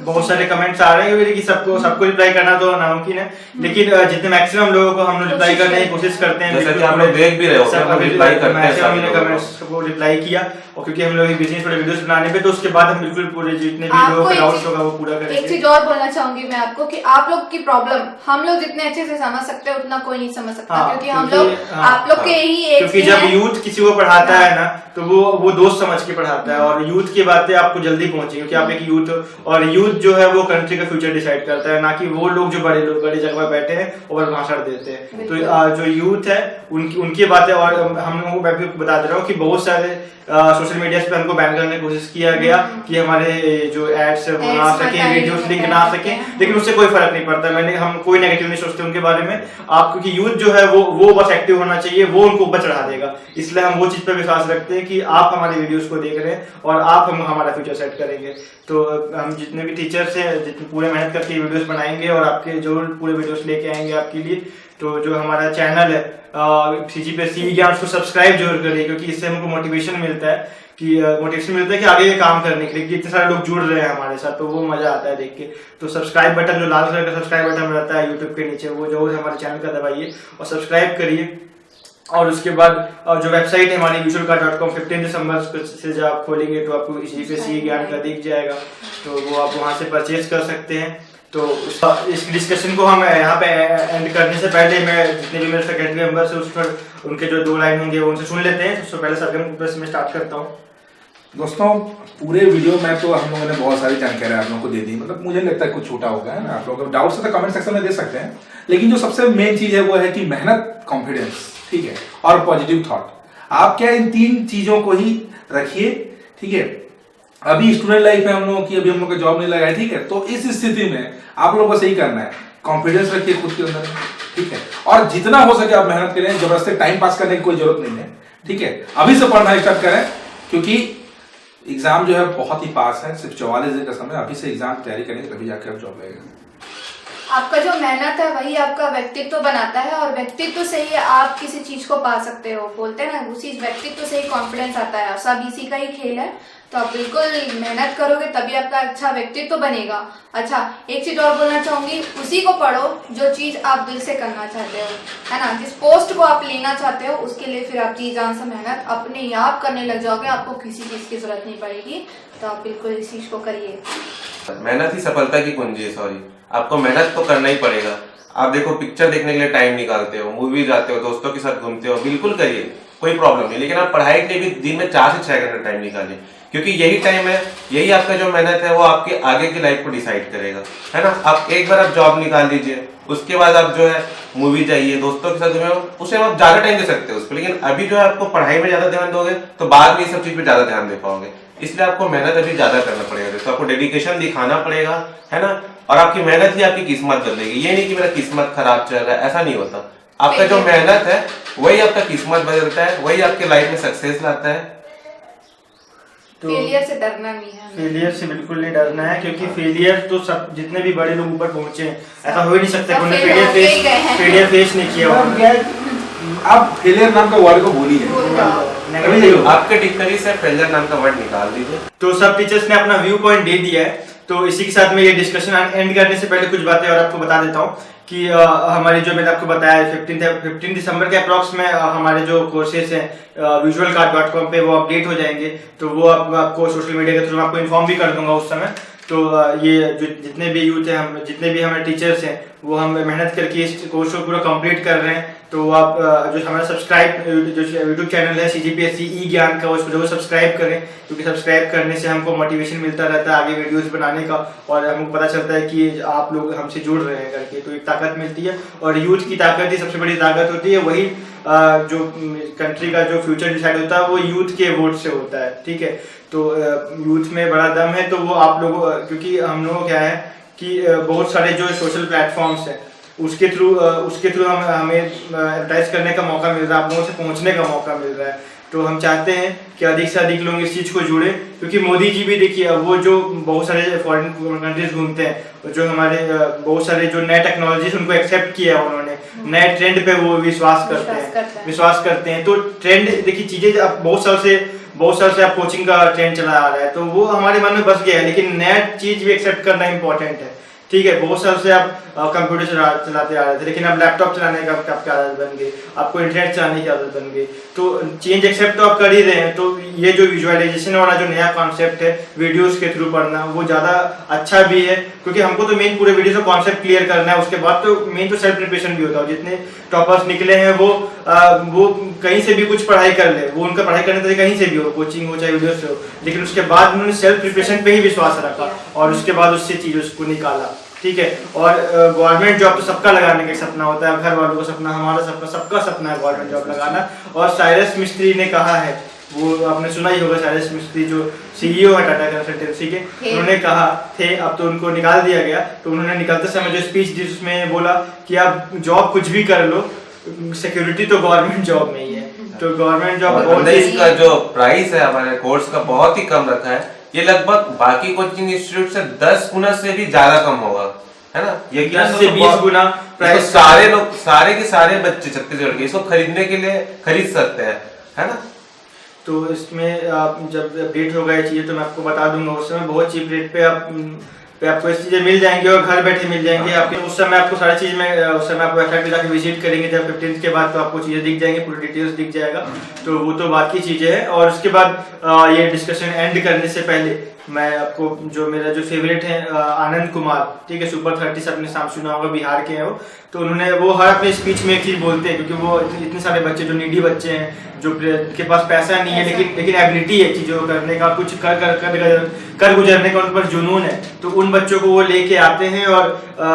बहुत सारे कमेंट्स आ रहे हैं कि सबको रिप्लाई करना तो नामुमकिन है, लेकिन जितने मैक्सिमम लोगों को हम लोग रिप्लाई करने की कोशिश करते हैं। जैसा कि आप लोग देख भी रहे हो, सब हम रिप्लाई करते हैं मैक्सिमम सभी ने लोगों को। कमेंट्स को रिप्लाई किया, और क्योंकि हम लोग बिजनेस वाले वीडियोस बनाने पे, तो उसके बाद हम बिल्कुल पूरे जितने भी लोगों आपको का एक डाउट्स चीज- होगा वो पूरा एक करेंगे। चीज और बोलना चाहूंगी मैं आपको कि आप लोग की प्रॉब्लम हम लोग जितने अच्छे से समझ सकते हैं उतना कोई नहीं समझ सकता, हाँ, क्योंकि हम क्योंकि- लोग हाँ, आप लोग के ही एज क्योंकि के जब हैं। यूथ किसी को पढ़ाता है ना, तो वो दोस्त समझ के पढ़ाता है, और यूथ की बातें आपको जल्दी पहुंचेगी, क्योंकि आप एक यूथ हो, और यूथ जो है वो कंट्री का फ्यूचर डिसाइड करता है, ना कि वो लोग जो बड़े जगह पर बैठे हैं और भाषण देते हैं। तो बिल्कुल। जो यूथ है उनकी बातें, और हम लोगों को मैं भी बता दे रहा हूँ कि बहुत सारे सोशल मीडिया पे हमको बैन करने की कोशिश किया गया कि हमारे जो एड्स है वो ना आ Ads सके, मत आइए, वीडियोस लिंक मत ना आ आइए। सके, लेकिन उससे कोई फर्क नहीं पड़ता। हम कोई नेगेटिव नहीं सोचते उनके बारे में। आप क्योंकि यूथ जो है वो बस एक्टिव होना चाहिए, वो उनको ऊपर चढ़ा देगा। इसलिए हम वो चीज पर विश्वास रखते हैं कि आप हमारे वीडियोस को देख रहे हैं और आप हमारा फ्यूचर सेट करेंगे। तो हम जितने भी टीचर्स हैं, जितने पूरे मेहनत करके वीडियोस बनाएंगे और आपके जरूर पूरे वीडियोस लेके आएंगे आपके लिए। तो जो हमारा चैनल है CGPSC ज्ञान, उसको सब्सक्राइब जरूर करिए, क्योंकि इससे हमको मोटिवेशन मिलता है कि आगे काम करने के लिए, कि इतने सारे लोग जुड़ रहे हैं हमारे साथ, तो वो मजा आता है देख के। तो सब्सक्राइब बटन, जो लाल कलर का सब्सक्राइब बटन रहता है यूट्यूब के नीचे, वो जरूर हमारे चैनल का दबाइए और सब्सक्राइब करिए। और उसके बाद जो वेबसाइट है हमारी visualcard.com, 15 दिसंबर से जब आप खोलेंगे तो आपको CGPSC ज्ञान का दिख जाएगा, तो वो आप वहां से परचेज कर सकते हैं। तो इस डिस्कशन को हम यहाँ पे एंड करने से पहले मैं जितने भी मेरे फैकल्टी मेंबर्स हैं उस पर उनके जो 2 लाइन होंगे वो उनसे सुन लेते हैं। तो पहले सरगम में स्टार्ट करता हूँ। दोस्तों, पूरे वीडियो में तो हम लोगों ने बहुत सारी जानकारी आप लोगों को दे दी, मतलब मुझे नहीं लगता है कुछ छूटा होगा, है ना। आप लोगों को डाउट्स है तो कमेंट सेक्शन में दे सकते हैं, लेकिन जो सबसे मेन चीज है वो है कि मेहनत, कॉन्फिडेंस, ठीक है, और पॉजिटिव थॉट। आप क्या इन 3 चीजों को ही रखिए, ठीक है। अभी स्टूडेंट लाइफ है हम लोगों की, अभी हम लोग का जॉब नहीं लगा है, ठीक है। तो इस स्थिति में आप लोगों को सही करना है, कॉन्फिडेंस रखिए खुद के अंदर, ठीक है, और जितना हो सके आप मेहनत करें। जबरदस्ती टाइम पास करने की कोई जरूरत नहीं है, ठीक है। अभी से पढ़ना स्टार्ट करें, क्योंकि एग्जाम जो है बहुत ही पास है, सिर्फ 44 दिन का समय। अभी से एग्जाम की तैयारी करेंगे तभी जाकर आप जॉब लगेगा। आपका जो मेहनत है वही आपका व्यक्तित्व बनाता है, और व्यक्तित्व से ही आप किसी चीज को पा सकते हो। बोलते हैं ना, उसी व्यक्तित्व से ही कॉन्फिडेंस आता है, और सब इसी का ही खेल है। तो आप बिल्कुल मेहनत करोगे तभी आपका अच्छा व्यक्तित्व बनेगा। अच्छा, एक चीज और बोलना चाहूंगी, उसी को पढ़ो जो चीज आप दिल से करना चाहते हो, है ना। जिस पोस्ट को आप लेना चाहते हो उसके लिए फिर आप जी जान से मेहनत अपने आप करने लग जाओगे, आपको किसी चीज की जरूरत नहीं पड़ेगी। तो आप बिल्कुल इस चीज को करिए। मेहनत ही सफलता की कुंजी है। सॉरी, आपको मेहनत तो करना ही पड़ेगा। आप देखो, पिक्चर देखने के लिए टाइम निकालते हो, मूवी जाते हो, दोस्तों के साथ घूमते हो, बिल्कुल करिए, कोई प्रॉब्लम नहीं। लेकिन आप पढ़ाई के लिए भी दिन में 4 से 6 घंटे टाइम निकालिए, क्योंकि यही टाइम है, यही आपका जो मेहनत है वो आपके आगे की लाइफ को डिसाइड करेगा, है ना। आप एक बार आप जॉब निकाल लीजिए, उसके बाद आप जो है मूवी जाइए, दोस्तों के साथ घूमे, उसे आप ज्यादा टाइम दे सकते हो उस पर। लेकिन अभी जो है आपको पढ़ाई में ज्यादा ध्यान दोगे तो बाद में ये सब चीज पे ज्यादा ध्यान दे पाओगे। इसलिए आपको मेहनत अभी ज्यादा करना पड़ेगा, तो आपको डेडिकेशन दिखाना पड़ेगा, है ना। और आपकी मेहनत ही आपकी किस्मत बदलेगी। ये नहीं कि मेरा किस्मत खराब चल रहा है, ऐसा नहीं होता। आपका जो मेहनत है वही आपका किस्मत बदलता है, वही आपके लाइफ में सक्सेस लाता है। तो फेलियर से डरना नहीं है, फेलियर से बिल्कुल नहीं डरना है, क्योंकि फेलियर तो सब जितने भी बड़े लोग ऊपर पहुंचे हैं, ऐसा हो ही नहीं सकता कि उन्होंने फेलियर फेस नहीं किया होगा। आप फेलियर नाम का वर्ड को भूलिए, आपके डिक्शनरी से फेलियर नाम का वर्ड निकाल दीजिए। तो सब टीचर्स ने अपना व्यू पॉइंट दे दिया है। तो इसी के साथ में ये डिस्कशन एंड करने से पहले कुछ बातें और आपको बता देता हूँ कि हमारी जो मैंने आपको बताया 15 दिसंबर के अप्रॉक्स में हमारे जो कोर्सेज हैं visualcard.com पे वो अपडेट हो जाएंगे। तो वो आपको सोशल मीडिया के थ्रू आपको इन्फॉर्म भी कर दूंगा उस समय। तो ये जो जितने भी यूथ हैं, हम जितने भी हमारे टीचर्स हैं, वो हम मेहनत करके इस कोर्स को पूरा कंप्लीट कर रहे हैं। तो आप जो हमारा सब्सक्राइब जो यूट्यूब चैनल है CGPSC ज्ञान का, उसको जरूर सब्सक्राइब करें, क्योंकि सब्सक्राइब करने से हमको मोटिवेशन मिलता रहता है आगे वीडियोस बनाने का, और हमको पता चलता है कि आप लोग हमसे जुड़ रहे हैं करके, तो एक ताकत मिलती है। और यूथ की ताकत ही सबसे बड़ी ताकत होती है। वही जो कंट्री का जो फ्यूचर डिसाइड होता है वो यूथ के वोट से होता है, ठीक है। तो यूथ में बड़ा दम है। तो वो आप लोगों, क्योंकि हम लोगों क्या है कि बहुत सारे जो सोशल प्लेटफॉर्म्स हैं उसके थ्रू हमें एडवर्टाइज करने का मौका मिल रहा है, आप लोगों से पहुंचने का मौका मिल रहा है। तो हम चाहते हैं कि अधिक से अधिक लोग इस चीज़ को जुड़े, क्योंकि मोदी जी भी देखिए अब वो जो बहुत सारे फॉरेन कंट्रीज घूमते हैं, जो हमारे बहुत सारे जो नए टेक्नोलॉजीज उनको एक्सेप्ट किया है उन्होंने, नए ट्रेंड पे वो विश्वास करते हैं। तो ट्रेंड देखिए चीज़ें अब बहुत साल से आप कोचिंग का ट्रेंड चला आ रहा है, तो वो हमारे मन में बस गया है, लेकिन नया चीज़ भी एक्सेप्ट करना इंपॉर्टेंट है। ठीक है, बहुत साल से आप कंप्यूटर चलाते आ रहे थे, लेकिन अब लैपटॉप चलाने का आपकी आदत बन गई, आपको इंटरनेट चलाने की आदत बन गई, तो चेंज एक्सेप्ट तो आप कर ही रहे हैं। तो ये जो विजुअलाइजेशन वाला जो नया कॉन्सेप्ट है वीडियोस के थ्रू पढ़ना, वो ज़्यादा अच्छा भी है, क्योंकि हमको तो मेन पूरे वीडियो का कॉन्सेप्ट क्लियर करना है, उसके बाद तो मेन तो सेल्फ प्रिपरेशन भी होता है। जितने टॉपर्स निकले हैं वो कहीं से भी कुछ पढ़ाई कर ले, वो उनका पढ़ाई करने का कहीं से भी हो, कोचिंग हो चाहे वीडियो से हो, लेकिन उसके बाद उन्होंने सेल्फ प्रिपरेशन पे ही विश्वास रखा और उसके बाद उससे चीज़ उसको निकाला। ठीक है, और गवर्नमेंट जॉब तो सबका लगाने का सपना होता है, घर वालों का सपना, हमारा सपना, सबका सपना है गवर्नमेंट जॉब लगाना। और साइरस मिस्त्री ने कहा है, वो आपने सुना ही होगा, साइरस मिस्त्री जो CEO है टाटा कंसल्टेंसी के, उन्होंने कहा थे, अब तो उनको निकाल दिया गया, तो उन्होंने निकलते समय जो स्पीच दी उसमें बोला कि आप जॉब कुछ भी कर लो, सिक्योरिटी तो गवर्नमेंट जॉब में ही है। तो गवर्नमेंट जॉब इसका जो प्राइस है हमारे कोर्स का बहुत ही कम रखा है, ये लगभग बाकी कोचिंग इंस्टीट्यूट से 10 गुना से भी ज्यादा कम होगा, है ना? ये 10 से 20 गुना प्राइस, सारे लोग, सारे के सारे बच्चे छत्तीसगढ़ के इसको खरीदने के लिए खरीद सकते हैं, है ना? तो इसमें आप जब अपडेट होगा ये चीज़ें तो मैं आपको बता दूंगा, उस समय बहुत चीप रेट पे आपको ये चीज़ें मिल जाएंगी और घर बैठे मिल जाएंगी आपके। उस समय आपको सारी चीज़ में उस समय आपको वेबसाइट पे जाकर विजिट करेंगे, जब 15th के बाद तो आपको चीज़ें दिख जाएंगी, पूरी डिटेल्स दिख जाएगा, तो वो तो बाकी चीज़ें हैं। और उसके बाद ये डिस्कशन एंड करने से पहले मैं आपको जो मेरा जो फेवरेट है आनंद कुमार, ठीक है, सुपर 30 अपने साम सुना होगा, बिहार के हैं वो, तो उन्होंने वो हर अपने स्पीच में एक चीज़ बोलते हैं, क्योंकि वो इतने सारे बच्चे जो नीडी बच्चे हैं, जो के पास पैसा नहीं है लेकिन एबिलिटी है चीज़ों को करने का, कुछ कर गुजरने का उन पर जुनून है, तो उन बच्चों को वो लेके आते हैं और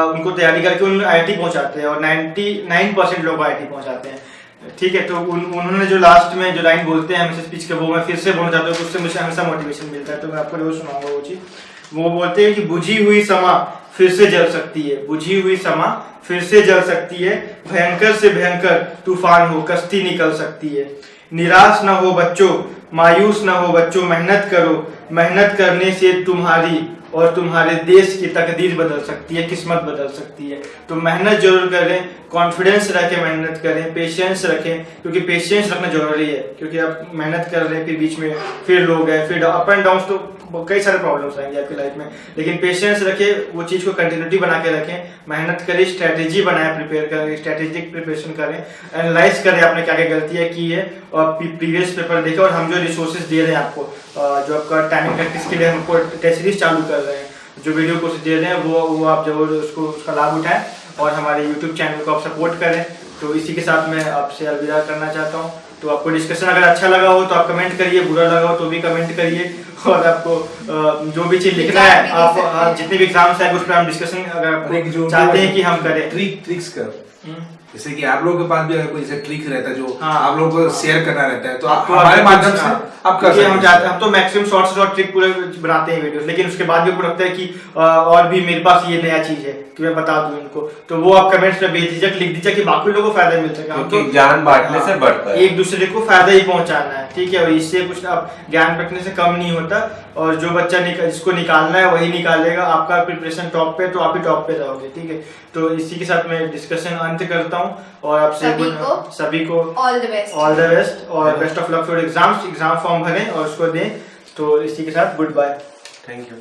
उनको तैयारी करके उन IIT पहुंचाते हैं, और 99% लोग IIT पहुंचाते हैं। ठीक है, तो उन्होंने जो लास्ट में जो लाइन बोलते हैं हमेशा स्पीच के, वो मैं फिर से बोलना चाहता हूँ, तो उससे मुझे हमेशा मोटिवेशन मिलता है, तो मैं आपको जरूर सुनाऊंगा वो चीज़। वो बोलते हैं कि बुझी हुई समा फिर से जल सकती है, बुझी हुई समा फिर से जल सकती है, भयंकर से भयंकर तूफान हो कश्ती निकल सकती है। निराश ना हो बच्चों, मायूस ना हो बच्चों, मेहनत करो, मेहनत करने से तुम्हारी और तुम्हारे देश की तकदीर बदल सकती है, किस्मत बदल सकती है। तो मेहनत जरूर करें, कॉन्फिडेंस रखें, मेहनत करें, पेशेंस रखें, क्योंकि पेशेंस रखना जरूरी है, क्योंकि आप मेहनत कर रहे हैं, फिर बीच में फिर लोग हैं, फिर अप एंड डाउन, तो कई सारे प्रॉब्लम्स आएंगे आपकी लाइफ में, लेकिन पेशेंस रखें, वो चीज़ को कंटिन्यूटी बना के रखें, मेहनत करें, स्ट्रैटेजी बनाएं, प्रिपेयर करें, स्ट्रैटेजिक प्रिपरेशन करें, एनालाइज करें आपने क्या क्या गलतियाँ की है, और प्रीवियस पेपर देखें, और हम जो रिसोर्सेज दे रहे हैं आपको, जो आपका टाइमिंग प्रैक्टिस के लिए हमको टेस्ट सीरीज चालू कर रहे हैं, जो वीडियो कोर्स दे रहे हैं, वो आप जरूर उसका लाभ उठाएं और हमारे YouTube चैनल को आप सपोर्ट करें। तो इसी के साथ मैं आपसे अलविदा करना चाहता हूँ। तो आपको डिस्कशन अगर अच्छा लगा हो तो आप कमेंट करिए, बुरा लगा हो तो भी कमेंट करिए, और आपको जो भी चीज़ लिखना है, आप जितने भी एग्जाम्स हैं उस पर हम डिस्कशन अगर आप चाहते हैं कि हम करें, ट्रिक्स कर, जैसे कि आप लोगों के पास भी अगर कोई ऐसा ट्रिक रहता है जो आप लोगों को शेयर करना रहता है, तो आपको हमारे माध्यम से आप कर सकते हैं। हम तो मैक्सिमम शॉर्ट ट्रिक पूरे बनाते हैं वीडियोस, लेकिन उसके बाद भी आपको लगता है कि और भी मेरे पास ये नया चीज है कि मैं बता दूं इनको, तो वो आप कमेंट्स में बेझिझक लिख दीजिए कि बाकी लोगों को फायदा मिल सके। हम तो ज्ञान बांटने से बढ़ता है, एक दूसरे को फायदा ही पहुंचाना है, ठीक है, और इससे कुछ आप ज्ञान रखने से कम नहीं होता, और जो बच्चा जिसको निकालना है वही निकालेगा। आपका प्रिपरेशन टॉप पे, तो आप ही टॉप पे रहोगे, ठीक है। तो इसी के साथ मैं डिस्कशन अंत करता हूँ, और आपसे सभी को ऑल द बेस्ट और best of luck for exam form भरें और उसको दें। तो इसी के साथ गुड बाय, थैंक यू।